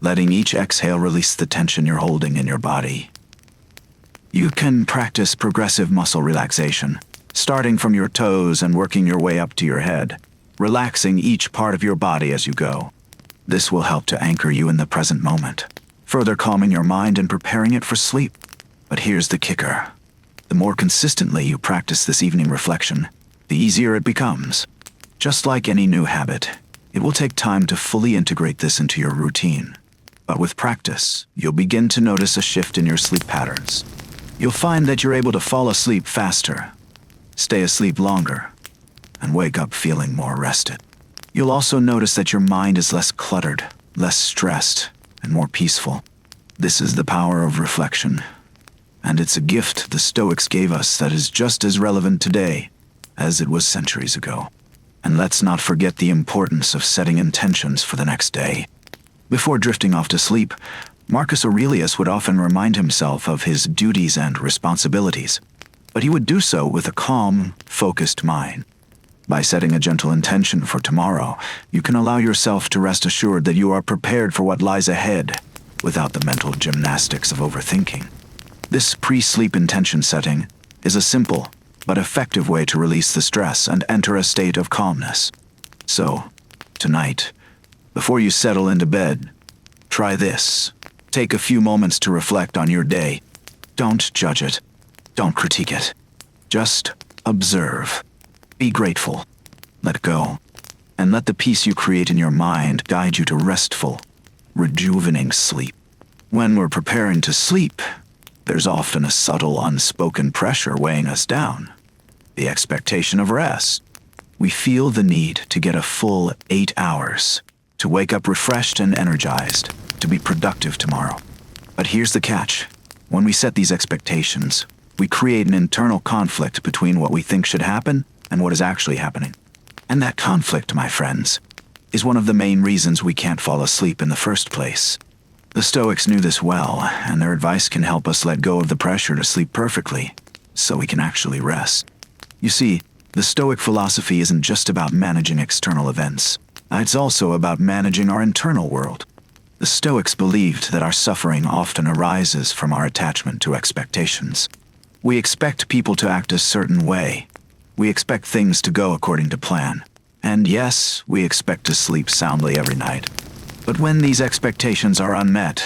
letting each exhale release the tension you're holding in your body. You can practice progressive muscle relaxation, starting from your toes and working your way up to your head, relaxing each part of your body as you go. This will help to anchor you in the present moment, further calming your mind and preparing it for sleep. But here's the kicker. The more consistently you practice this evening reflection, the easier it becomes. Just like any new habit, it will take time to fully integrate this into your routine. But with practice, you'll begin to notice a shift in your sleep patterns. You'll find that you're able to fall asleep faster, stay asleep longer, and wake up feeling more rested. You'll also notice that your mind is less cluttered, less stressed, and more peaceful. This is the power of reflection, and it's a gift the Stoics gave us that is just as relevant today as it was centuries ago. And let's not forget the importance of setting intentions for the next day. Before drifting off to sleep, Marcus Aurelius would often remind himself of his duties and responsibilities, but he would do so with a calm, focused mind. By setting a gentle intention for tomorrow, you can allow yourself to rest assured that you are prepared for what lies ahead, without the mental gymnastics of overthinking. This pre-sleep intention setting is a simple but effective way to release the stress and enter a state of calmness. So, tonight, before you settle into bed, try this. Take a few moments to reflect on your day. Don't judge it. Don't critique it. Just observe. Be grateful. Let go. And let the peace you create in your mind guide you to restful, rejuvenating sleep. When we're preparing to sleep, there's often a subtle, unspoken pressure weighing us down. The expectation of rest. We feel the need to get a full 8 hours, to wake up refreshed and energized, to be productive tomorrow. But here's the catch. When we set these expectations, we create an internal conflict between what we think should happen and what is actually happening. And that conflict, my friends, is one of the main reasons we can't fall asleep in the first place. The Stoics knew this well, and their advice can help us let go of the pressure to sleep perfectly, so we can actually rest. You see, the Stoic philosophy isn't just about managing external events. It's also about managing our internal world. The Stoics believed that our suffering often arises from our attachment to expectations. We expect people to act a certain way. We expect things to go according to plan. And yes, we expect to sleep soundly every night. But when these expectations are unmet,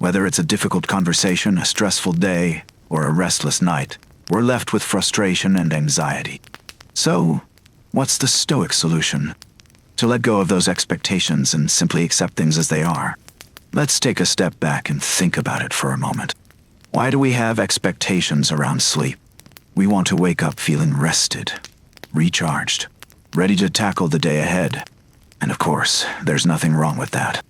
whether it's a difficult conversation, a stressful day, or a restless night, we're left with frustration and anxiety. So, what's the Stoic solution? To let go of those expectations and simply accept things as they are. Let's take a step back and think about it for a moment. Why do we have expectations around sleep? We want to wake up feeling rested, recharged, ready to tackle the day ahead. And of course, there's nothing wrong with that.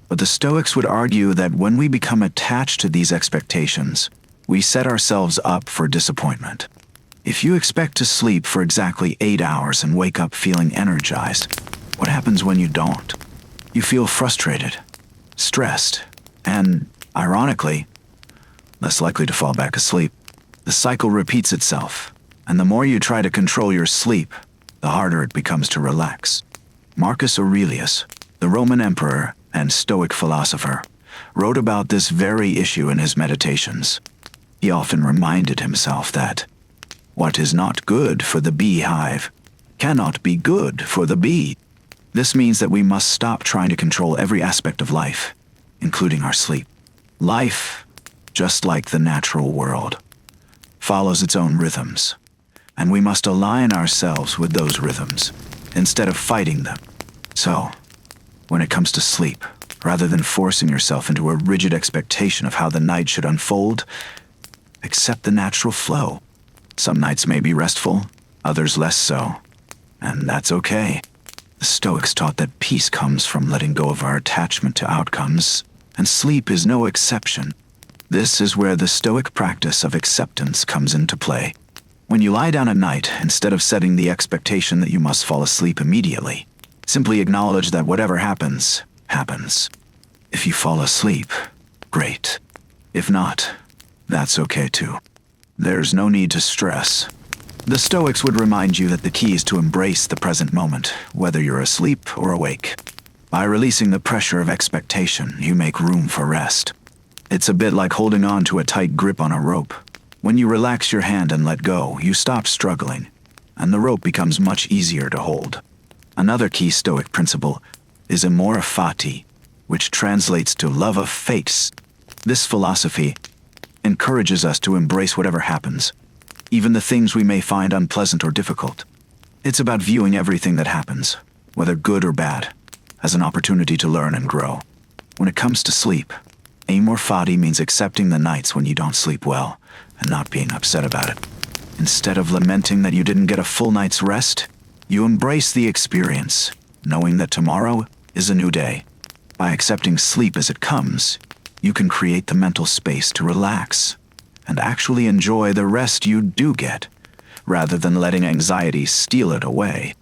But the Stoics would argue that when we become attached to these expectations, we set ourselves up for disappointment. If you expect to sleep for exactly 8 hours and wake up feeling energized, what happens when you don't? You feel frustrated, stressed, and, ironically, less likely to fall back asleep. The cycle repeats itself, and the more you try to control your sleep, the harder it becomes to relax. Marcus Aurelius, the Roman emperor and Stoic philosopher, wrote about this very issue in his Meditations. He often reminded himself that what is not good for the beehive cannot be good for the bee. This means that we must stop trying to control every aspect of life, including our sleep. Life, just like the natural world, follows its own rhythms, and we must align ourselves with those rhythms instead of fighting them. So, when it comes to sleep, rather than forcing yourself into a rigid expectation of how the night should unfold, accept the natural flow. Some nights may be restful, others less so, and that's okay. The Stoics taught that peace comes from letting go of our attachment to outcomes, and sleep is no exception. This is where the Stoic practice of acceptance comes into play. When you lie down at night, instead of setting the expectation that you must fall asleep immediately, simply acknowledge that whatever happens, happens. If you fall asleep, great. If not, that's okay too. There's no need to stress. The Stoics would remind you that the key is to embrace the present moment, whether you're asleep or awake. By releasing the pressure of expectation, you make room for rest. It's a bit like holding on to a tight grip on a rope. When you relax your hand and let go, you stop struggling, and the rope becomes much easier to hold. Another key Stoic principle is amor fati, which translates to love of fate. This philosophy encourages us to embrace whatever happens, even the things we may find unpleasant or difficult. It's about viewing everything that happens, whether good or bad, as an opportunity to learn and grow. When it comes to sleep, amor fati means accepting the nights when you don't sleep well and not being upset about it. Instead of lamenting that you didn't get a full night's rest, you embrace the experience, knowing that tomorrow is a new day. By accepting sleep as it comes, you can create the mental space to relax and actually enjoy the rest you do get, rather than letting anxiety steal it away.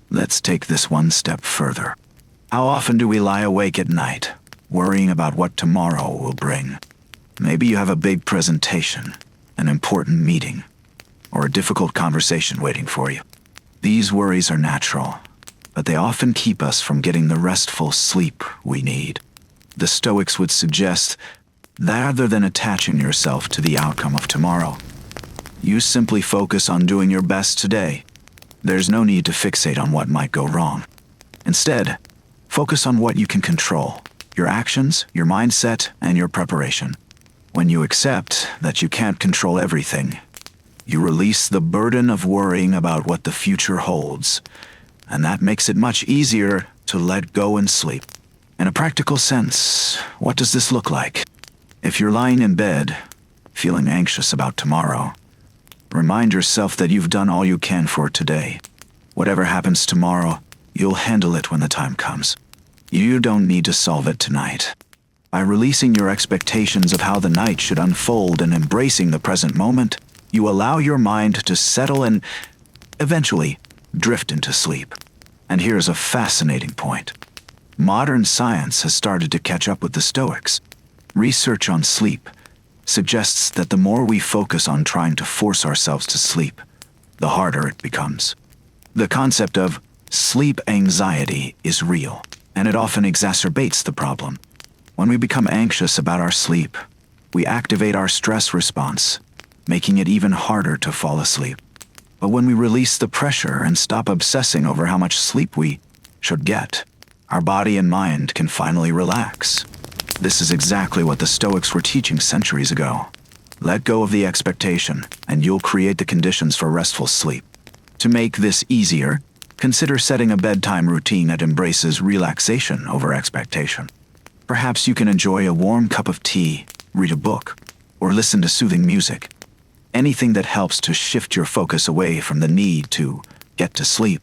Let's take this one step further. How often do we lie awake at night, worrying about what tomorrow will bring? Maybe you have a big presentation, an important meeting, or a difficult conversation waiting for you. These worries are natural, but they often keep us from getting the restful sleep we need. The Stoics would suggest that rather than attaching yourself to the outcome of tomorrow, you simply focus on doing your best today. There's no need to fixate on what might go wrong. Instead, focus on what you can control: your actions, your mindset, and your preparation. When you accept that you can't control everything, you release the burden of worrying about what the future holds, and that makes it much easier to let go and sleep. In a practical sense, what does this look like? If you're lying in bed, feeling anxious about tomorrow, remind yourself that you've done all you can for today. Whatever happens tomorrow, you'll handle it when the time comes. You don't need to solve it tonight. By releasing your expectations of how the night should unfold and embracing the present moment, you allow your mind to settle and, eventually, drift into sleep. And here's a fascinating point. Modern science has started to catch up with the Stoics. Research on sleep suggests that the more we focus on trying to force ourselves to sleep, the harder it becomes. The concept of sleep anxiety is real, and it often exacerbates the problem. When we become anxious about our sleep, we activate our stress response, making it even harder to fall asleep. But when we release the pressure and stop obsessing over how much sleep we should get, our body and mind can finally relax. This is exactly what the Stoics were teaching centuries ago. Let go of the expectation, and you'll create the conditions for restful sleep. To make this easier, consider setting a bedtime routine that embraces relaxation over expectation. Perhaps you can enjoy a warm cup of tea, read a book, or listen to soothing music. Anything that helps to shift your focus away from the need to get to sleep.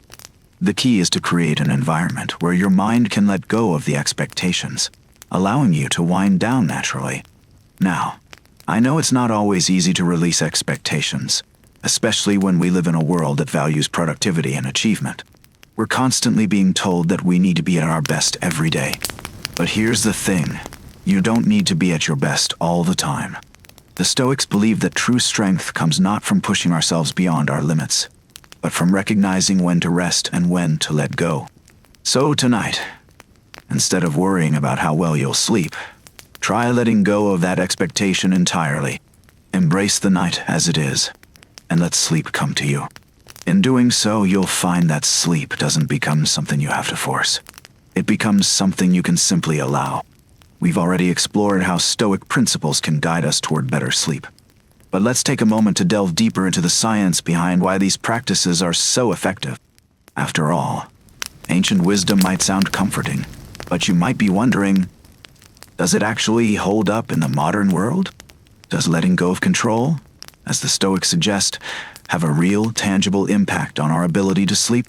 The key is to create an environment where your mind can let go of the expectations, allowing you to wind down naturally. Now, I know it's not always easy to release expectations, especially when we live in a world that values productivity and achievement. We're constantly being told that we need to be at our best every day. But here's the thing, you don't need to be at your best all the time. The Stoics believe that true strength comes not from pushing ourselves beyond our limits, but from recognizing when to rest and when to let go. So tonight, instead of worrying about how well you'll sleep, try letting go of that expectation entirely. Embrace the night as it is, and let sleep come to you. In doing so, you'll find that sleep doesn't become something you have to force. It becomes something you can simply allow. We've already explored how Stoic principles can guide us toward better sleep. But let's take a moment to delve deeper into the science behind why these practices are so effective. After all, ancient wisdom might sound comforting, but you might be wondering, does it actually hold up in the modern world? Does letting go of control, as the Stoics suggest, have a real, tangible impact on our ability to sleep?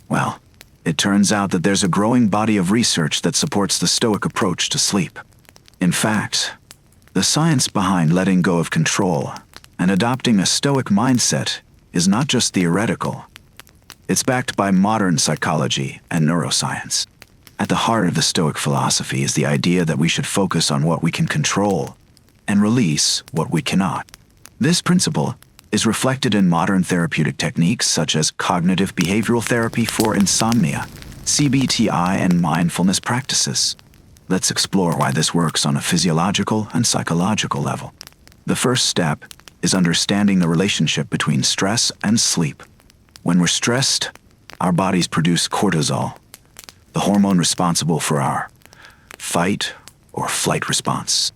Well, it turns out that there's a growing body of research that supports the Stoic approach to sleep. In fact, the science behind letting go of control and adopting a Stoic mindset is not just theoretical. It's backed by modern psychology and neuroscience. At the heart of the Stoic philosophy is the idea that we should focus on what we can control and release what we cannot. This principle is reflected in modern therapeutic techniques such as cognitive behavioral therapy for insomnia, CBTI, and mindfulness practices. Let's explore why this works on a physiological and psychological level. The first step is understanding the relationship between stress and sleep. When we're stressed, our bodies produce cortisol, the hormone responsible for our fight or flight response.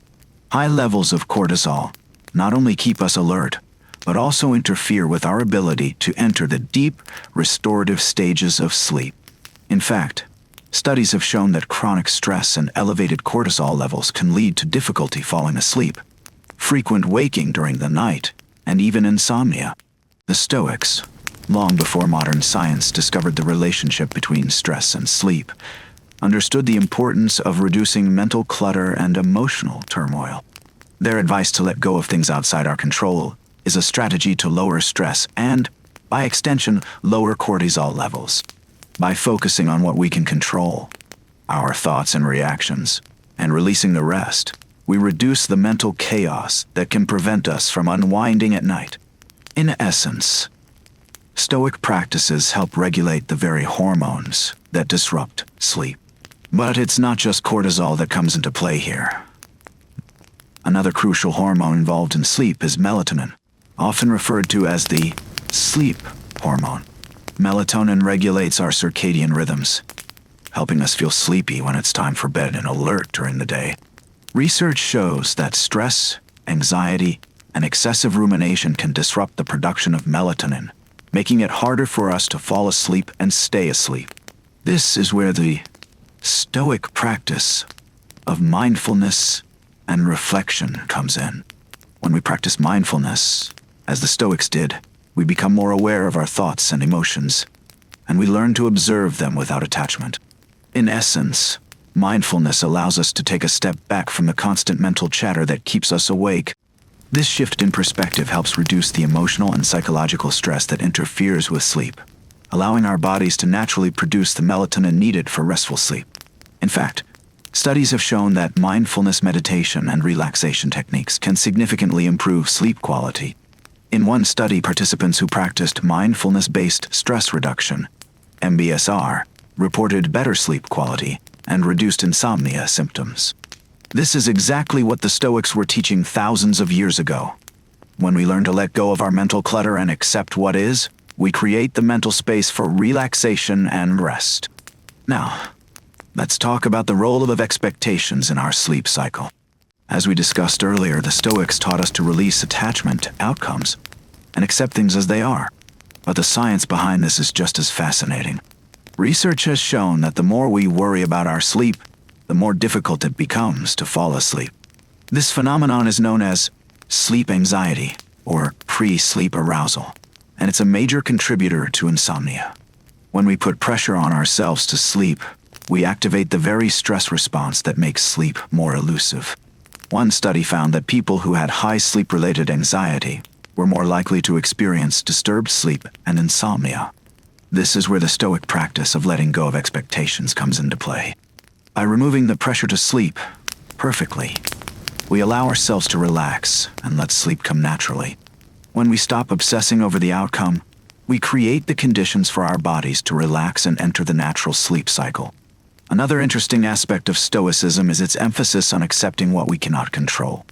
High levels of cortisol not only keep us alert, but also interfere with our ability to enter the deep, restorative stages of sleep. In fact, studies have shown that chronic stress and elevated cortisol levels can lead to difficulty falling asleep, frequent waking during the night, and even insomnia. The Stoics, long before modern science discovered the relationship between stress and sleep, understood the importance of reducing mental clutter and emotional turmoil. Their advice to let go of things outside our control is a strategy to lower stress and, by extension, lower cortisol levels. By focusing on what we can control, our thoughts and reactions, and releasing the rest, we reduce the mental chaos that can prevent us from unwinding at night. In essence, Stoic practices help regulate the very hormones that disrupt sleep. But it's not just cortisol that comes into play here. Another crucial hormone involved in sleep is melatonin, often referred to as the sleep hormone. Melatonin regulates our circadian rhythms, helping us feel sleepy when it's time for bed and alert during the day. Research shows that stress, anxiety, and excessive rumination can disrupt the production of melatonin, making it harder for us to fall asleep and stay asleep. This is where the Stoic practice of mindfulness and reflection comes in. When we practice mindfulness, as the Stoics did, we become more aware of our thoughts and emotions, and we learn to observe them without attachment. In essence, mindfulness allows us to take a step back from the constant mental chatter that keeps us awake. This shift in perspective helps reduce the emotional and psychological stress that interferes with sleep, allowing our bodies to naturally produce the melatonin needed for restful sleep. In fact, studies have shown that mindfulness meditation and relaxation techniques can significantly improve sleep quality. In one study, participants who practiced mindfulness-based stress reduction, MBSR, reported better sleep quality and reduced insomnia symptoms. This is exactly what the Stoics were teaching thousands of years ago. When we learn to let go of our mental clutter and accept what is, we create the mental space for relaxation and rest. Now, let's talk about the role of expectations in our sleep cycle. As we discussed earlier, the Stoics taught us to release attachment to outcomes and accept things as they are. But the science behind this is just as fascinating. Research has shown that the more we worry about our sleep, the more difficult it becomes to fall asleep. This phenomenon is known as sleep anxiety or pre-sleep arousal, and it's a major contributor to insomnia. When we put pressure on ourselves to sleep, we activate the very stress response that makes sleep more elusive. One study found that people who had high sleep-related anxiety were more likely to experience disturbed sleep and insomnia. This is where the Stoic practice of letting go of expectations comes into play. By removing the pressure to sleep perfectly, we allow ourselves to relax and let sleep come naturally. When we stop obsessing over the outcome, we create the conditions for our bodies to relax and enter the natural sleep cycle. Another interesting aspect of Stoicism is its emphasis on accepting what we cannot control.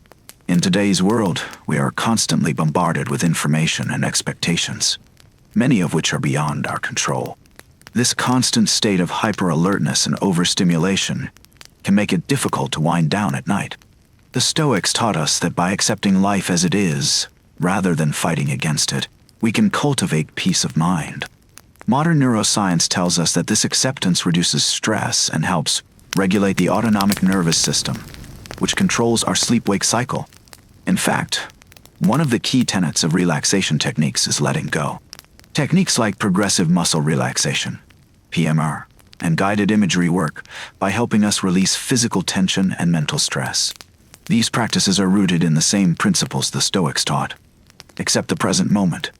In today's world, we are constantly bombarded with information and expectations, many of which are beyond our control. This constant state of hyper-alertness and overstimulation can make it difficult to wind down at night. The Stoics taught us that by accepting life as it is, rather than fighting against it, we can cultivate peace of mind. Modern neuroscience tells us that this acceptance reduces stress and helps regulate the autonomic nervous system, which controls our sleep-wake cycle. In fact, one of the key tenets of relaxation techniques is letting go. Techniques like progressive muscle relaxation, PMR, and guided imagery work by helping us release physical tension and mental stress. These practices are rooted in the same principles the Stoics taught. Accept the present moment,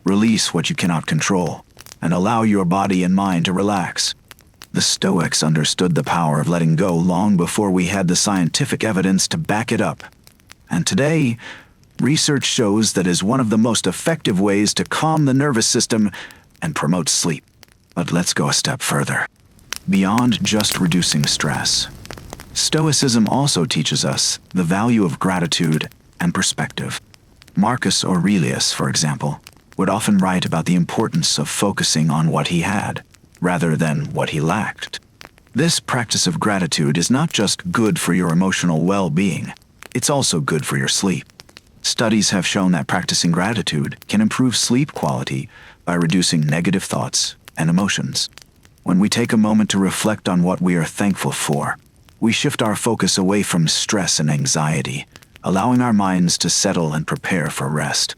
release what you cannot control, and allow your body and mind to relax. The Stoics understood the power of letting go long before we had the scientific evidence to back it up. And today, research shows that is one of the most effective ways to calm the nervous system and promote sleep. But let's go a step further. Beyond just reducing stress, Stoicism also teaches us the value of gratitude and perspective. Marcus Aurelius, for example, would often write about the importance of focusing on what he had, rather than what he lacked. This practice of gratitude is not just good for your emotional well-being, it's also good for your sleep. Studies have shown that practicing gratitude can improve sleep quality by reducing negative thoughts and emotions. When we take a moment to reflect on what we are thankful for, we shift our focus away from stress and anxiety, allowing our minds to settle and prepare for rest.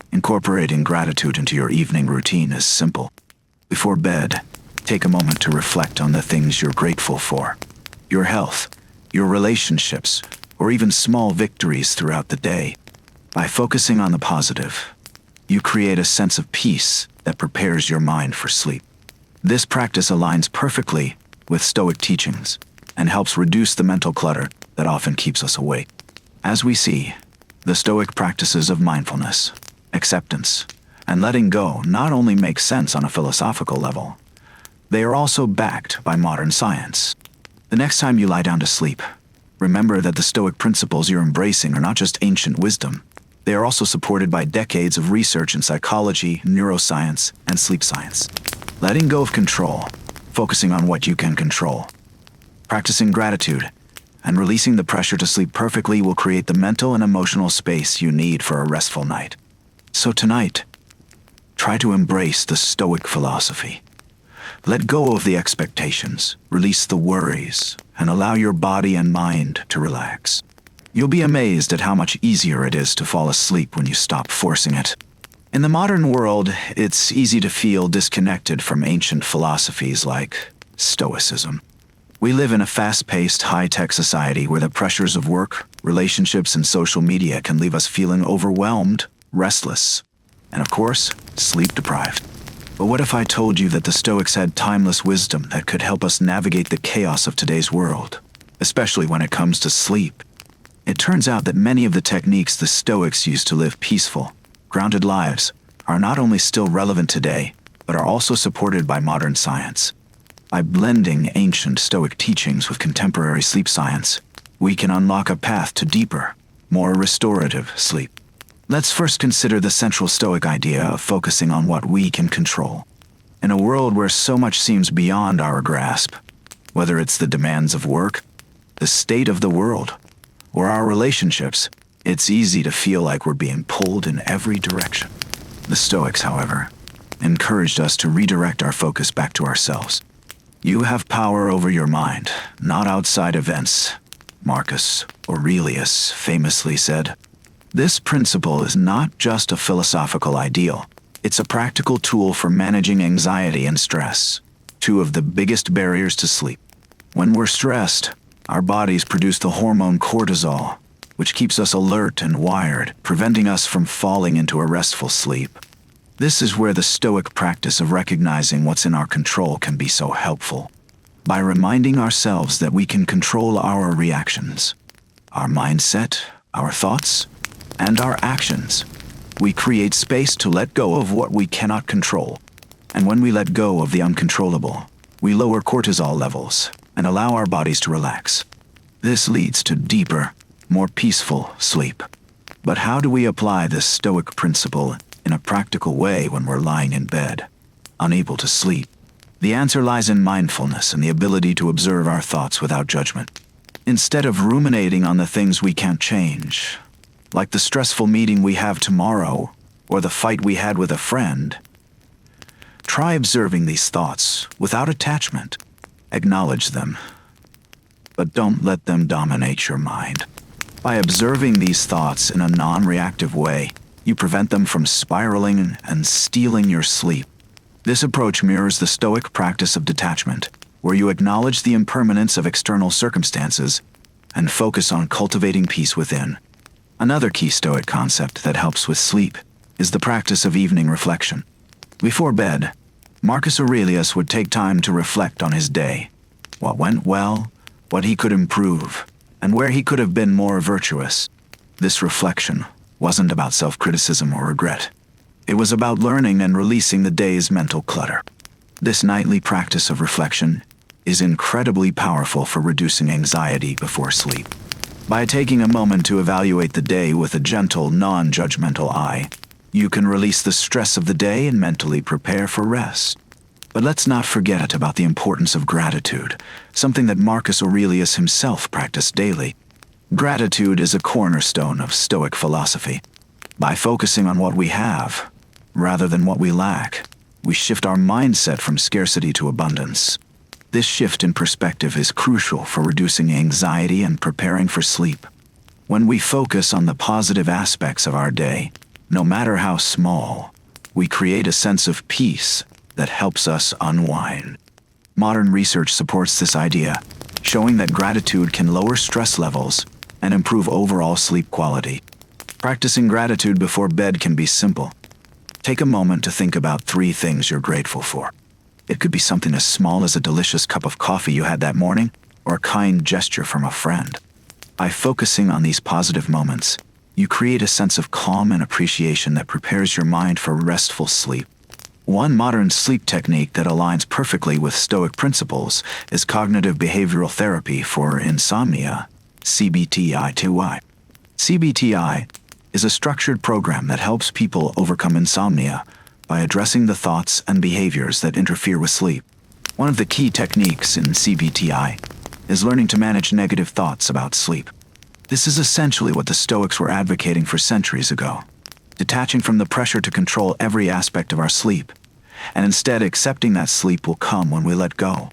Incorporating gratitude into your evening routine is simple. Before bed, take a moment to reflect on the things you're grateful for. Your health, your relationships, or even small victories throughout the day. By focusing on the positive, you create a sense of peace that prepares your mind for sleep. This practice aligns perfectly with Stoic teachings and helps reduce the mental clutter that often keeps us awake. As we see, the Stoic practices of mindfulness, acceptance, and letting go not only make sense on a philosophical level, they are also backed by modern science. The next time you lie down to sleep, remember that the Stoic principles you're embracing are not just ancient wisdom. They are also supported by decades of research in psychology, neuroscience, and sleep science. Letting go of control, focusing on what you can control, practicing gratitude, and releasing the pressure to sleep perfectly will create the mental and emotional space you need for a restful night. So tonight, try to embrace the Stoic philosophy. Let go of the expectations, release the worries, and allow your body and mind to relax. You'll be amazed at how much easier it is to fall asleep when you stop forcing it. In the modern world, it's easy to feel disconnected from ancient philosophies like Stoicism. We live in a fast-paced, high-tech society where the pressures of work, relationships, and social media can leave us feeling overwhelmed, restless, and of course, sleep-deprived. But what if I told you that the Stoics had timeless wisdom that could help us navigate the chaos of today's world, especially when it comes to sleep? It turns out that many of the techniques the Stoics used to live peaceful, grounded lives are not only still relevant today, but are also supported by modern science. By blending ancient Stoic teachings with contemporary sleep science, we can unlock a path to deeper, more restorative sleep. Let's first consider the central Stoic idea of focusing on what we can control. In a world where so much seems beyond our grasp, whether it's the demands of work, the state of the world, or our relationships, it's easy to feel like we're being pulled in every direction. The Stoics, however, encouraged us to redirect our focus back to ourselves. You have power over your mind, not outside events, Marcus Aurelius famously said. This principle is not just a philosophical ideal, it's a practical tool for managing anxiety and stress, two of the biggest barriers to sleep. When we're stressed, our bodies produce the hormone cortisol, which keeps us alert and wired, preventing us from falling into a restful sleep. This is where the Stoic practice of recognizing what's in our control can be so helpful. By reminding ourselves that we can control our reactions, our mindset, our thoughts, and our actions, we create space to let go of what we cannot control. And when we let go of the uncontrollable, we lower cortisol levels and allow our bodies to relax. This leads to deeper, more peaceful sleep. But how do we apply this Stoic principle in a practical way when we're lying in bed, unable to sleep? The answer lies in mindfulness and the ability to observe our thoughts without judgment. Instead of ruminating on the things we can't change, like the stressful meeting we have tomorrow or the fight we had with a friend, try observing these thoughts without attachment. Acknowledge them, but don't let them dominate your mind. By observing these thoughts in a non-reactive way, you prevent them from spiraling and stealing your sleep. This approach mirrors the Stoic practice of detachment, where you acknowledge the impermanence of external circumstances and focus on cultivating peace within. Another key Stoic concept that helps with sleep is the practice of evening reflection. Before bed, Marcus Aurelius would take time to reflect on his day, what went well, what he could improve, and where he could have been more virtuous. This reflection wasn't about self-criticism or regret. It was about learning and releasing the day's mental clutter. This nightly practice of reflection is incredibly powerful for reducing anxiety before sleep. By taking a moment to evaluate the day with a gentle, non-judgmental eye, you can release the stress of the day and mentally prepare for rest. But let's not forget about the importance of gratitude, something that Marcus Aurelius himself practiced daily. Gratitude is a cornerstone of Stoic philosophy. By focusing on what we have, rather than what we lack, we shift our mindset from scarcity to abundance. This shift in perspective is crucial for reducing anxiety and preparing for sleep. When we focus on the positive aspects of our day, no matter how small, we create a sense of peace that helps us unwind. Modern research supports this idea, showing that gratitude can lower stress levels and improve overall sleep quality. Practicing gratitude before bed can be simple. Take a moment to think about 3 things you're grateful for. It could be something as small as a delicious cup of coffee you had that morning, or a kind gesture from a friend. By focusing on these positive moments, you create a sense of calm and appreciation that prepares your mind for restful sleep. One modern sleep technique that aligns perfectly with Stoic principles is cognitive behavioral therapy for insomnia, CBTI. CBTI is a structured program that helps people overcome insomnia by addressing the thoughts and behaviors that interfere with sleep. One of the key techniques in CBTI is learning to manage negative thoughts about sleep. This is essentially what the Stoics were advocating for centuries ago, detaching from the pressure to control every aspect of our sleep, and instead accepting that sleep will come when we let go.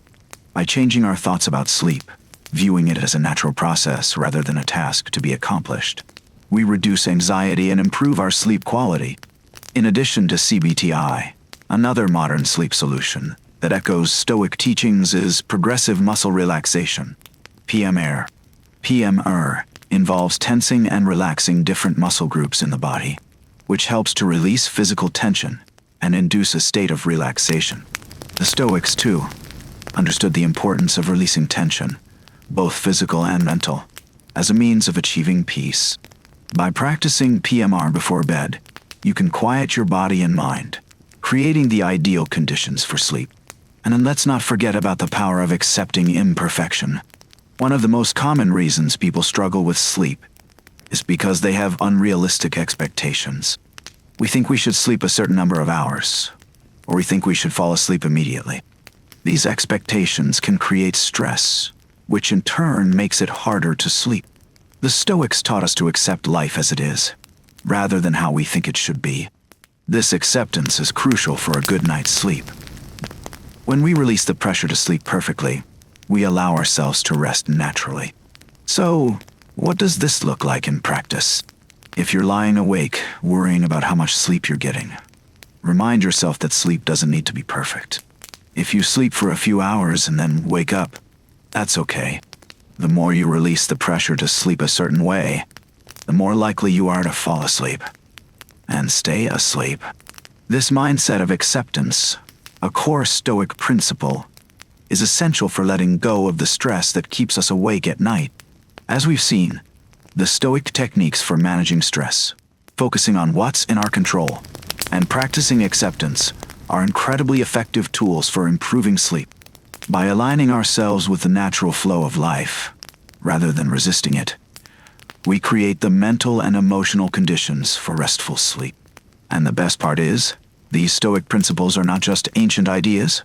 By changing our thoughts about sleep, viewing it as a natural process rather than a task to be accomplished, we reduce anxiety and improve our sleep quality. In addition to CBTI, another modern sleep solution that echoes Stoic teachings is progressive muscle relaxation, PMR. PMR involves tensing and relaxing different muscle groups in the body, which helps to release physical tension and induce a state of relaxation. The Stoics, too, understood the importance of releasing tension, both physical and mental, as a means of achieving peace. By practicing PMR before bed, you can quiet your body and mind, creating the ideal conditions for sleep. And then let's not forget about the power of accepting imperfection. One of the most common reasons people struggle with sleep is because they have unrealistic expectations. We think we should sleep a certain number of hours, or we think we should fall asleep immediately. These expectations can create stress, which in turn makes it harder to sleep. The Stoics taught us to accept life as it is, rather than how we think it should be. This acceptance is crucial for a good night's sleep. When we release the pressure to sleep perfectly, we allow ourselves to rest naturally. So, what does this look like in practice? If you're lying awake, worrying about how much sleep you're getting, remind yourself that sleep doesn't need to be perfect. If you sleep for a few hours and then wake up, that's okay. The more you release the pressure to sleep a certain way, the more likely you are to fall asleep and stay asleep. This mindset of acceptance, a core Stoic principle, is essential for letting go of the stress that keeps us awake at night. As we've seen, the Stoic techniques for managing stress, focusing on what's in our control, and practicing acceptance are incredibly effective tools for improving sleep. By aligning ourselves with the natural flow of life, rather than resisting it, we create the mental and emotional conditions for restful sleep. And the best part is, these Stoic principles are not just ancient ideas.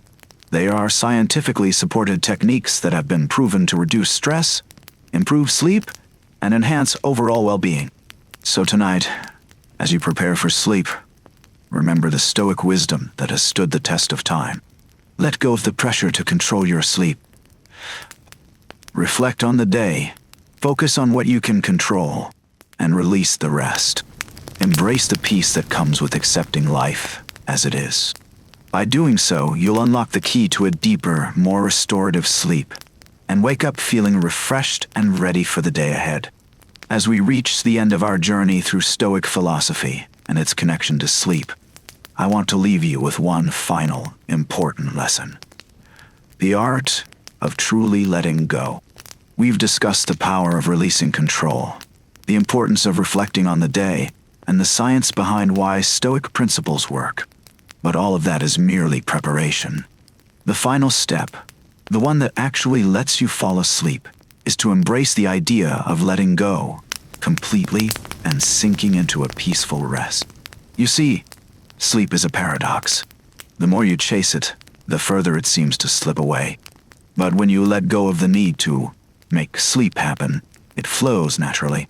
They are scientifically supported techniques that have been proven to reduce stress, improve sleep, and enhance overall well-being. So tonight, as you prepare for sleep, remember the Stoic wisdom that has stood the test of time. Let go of the pressure to control your sleep. Reflect on the day, focus on what you can control, and release the rest. Embrace the peace that comes with accepting life as it is. By doing so, you'll unlock the key to a deeper, more restorative sleep, and wake up feeling refreshed and ready for the day ahead. As we reach the end of our journey through Stoic philosophy and its connection to sleep, I want to leave you with one final, important lesson. The art of truly letting go. We've discussed the power of releasing control, the importance of reflecting on the day, and the science behind why Stoic principles work. But all of that is merely preparation. The final step, the one that actually lets you fall asleep, is to embrace the idea of letting go completely and sinking into a peaceful rest. You see, sleep is a paradox. The more you chase it, the further it seems to slip away. But when you let go of the need to make sleep happen, it flows naturally.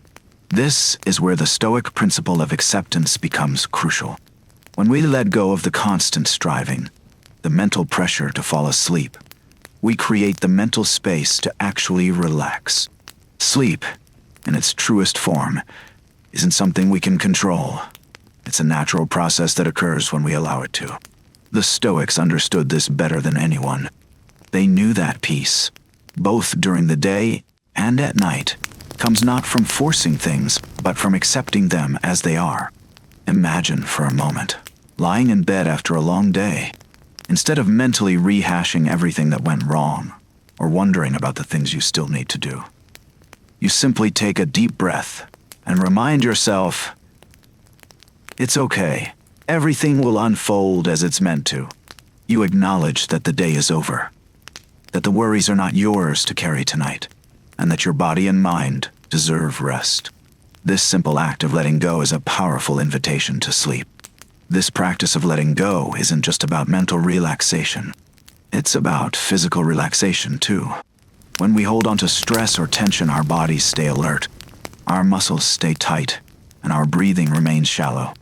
This is where the Stoic principle of acceptance becomes crucial. When we let go of the constant striving, the mental pressure to fall asleep, we create the mental space to actually relax. Sleep, in its truest form, isn't something we can control. It's a natural process that occurs when we allow it to. The Stoics understood this better than anyone. They knew that peace, both during the day and at night, comes not from forcing things, but from accepting them as they are. Imagine for a moment, lying in bed after a long day, instead of mentally rehashing everything that went wrong, or wondering about the things you still need to do. You simply take a deep breath and remind yourself, it's okay. Everything will unfold as it's meant to. You acknowledge that the day is over, that the worries are not yours to carry tonight, and that your body and mind deserve rest. This simple act of letting go is a powerful invitation to sleep. This practice of letting go isn't just about mental relaxation. It's about physical relaxation too. When we hold on to stress or tension, our bodies stay alert, our muscles stay tight, and our breathing remains shallow.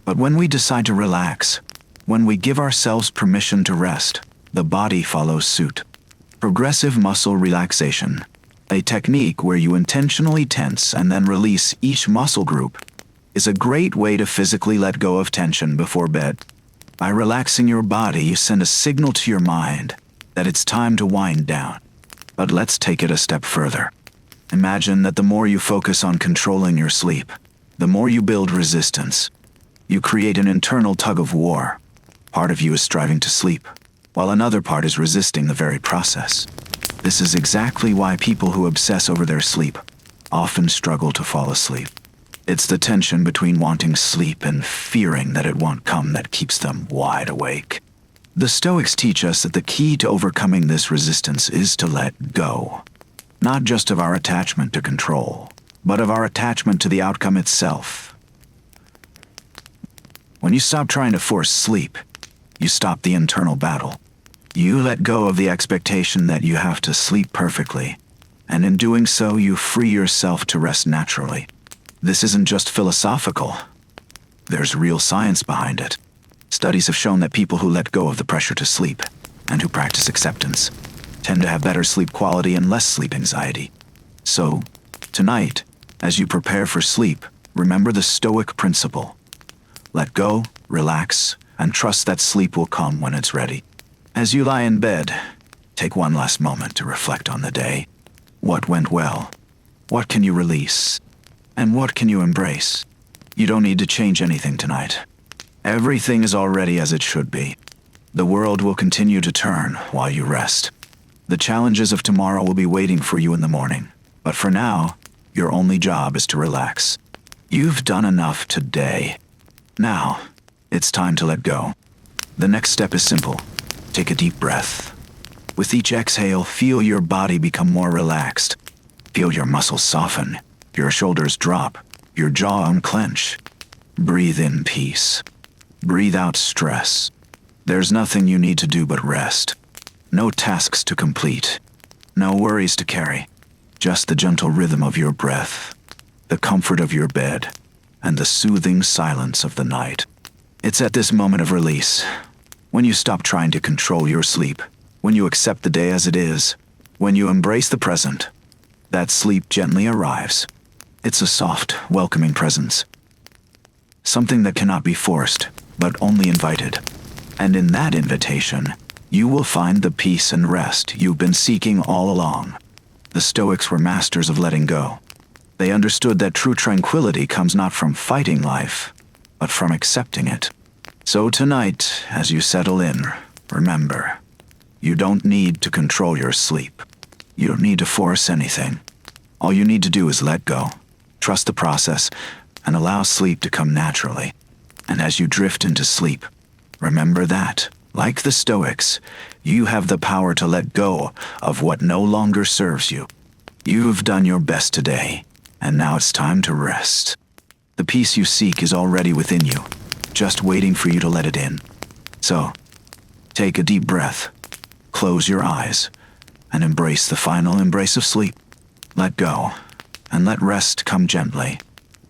But when we decide to relax, when we give ourselves permission to rest, the body follows suit. Progressive muscle relaxation, a technique where you intentionally tense and then release each muscle group, is a great way to physically let go of tension before bed. By relaxing your body, you send a signal to your mind that it's time to wind down. But let's take it a step further. Imagine that the more you focus on controlling your sleep, the more you build resistance. You create an internal tug of war. Part of you is striving to sleep, while another part is resisting the very process. This is exactly why people who obsess over their sleep often struggle to fall asleep. It's the tension between wanting sleep and fearing that it won't come that keeps them wide awake. The Stoics teach us that the key to overcoming this resistance is to let go, not just of our attachment to control, but of our attachment to the outcome itself. When you stop trying to force sleep, you stop the internal battle. You let go of the expectation that you have to sleep perfectly, and in doing so, you free yourself to rest naturally. This isn't just philosophical. There's real science behind it. Studies have shown that people who let go of the pressure to sleep and who practice acceptance tend to have better sleep quality and less sleep anxiety. So, tonight, as you prepare for sleep, remember the Stoic principle. Let go, relax, and trust that sleep will come when it's ready. As you lie in bed, take one last moment to reflect on the day. What went well? What can you release? And what can you embrace? You don't need to change anything tonight. Everything is already as it should be. The world will continue to turn while you rest. The challenges of tomorrow will be waiting for you in the morning. But for now, your only job is to relax. You've done enough today. Now, it's time to let go. The next step is simple. Take a deep breath. With each exhale, feel your body become more relaxed. Feel your muscles soften, your shoulders drop, your jaw unclench. Breathe in peace. Breathe out stress. There's nothing you need to do but rest. No tasks to complete. No worries to carry. Just the gentle rhythm of your breath, the comfort of your bed, and the soothing silence of the night. It's at this moment of release, when you stop trying to control your sleep, when you accept the day as it is, when you embrace the present, that sleep gently arrives. It's a soft, welcoming presence. Something that cannot be forced, but only invited. And in that invitation, you will find the peace and rest you've been seeking all along. The Stoics were masters of letting go. They understood that true tranquility comes not from fighting life, but from accepting it. So tonight, as you settle in, remember, you don't need to control your sleep. You don't need to force anything. All you need to do is let go, trust the process, and allow sleep to come naturally. And as you drift into sleep, remember that, like the Stoics, you have the power to let go of what no longer serves you. You've done your best today, and now it's time to rest. The peace you seek is already within you, just waiting for you to let it in. So, take a deep breath, close your eyes, and embrace the final embrace of sleep. Let go, and let rest come gently.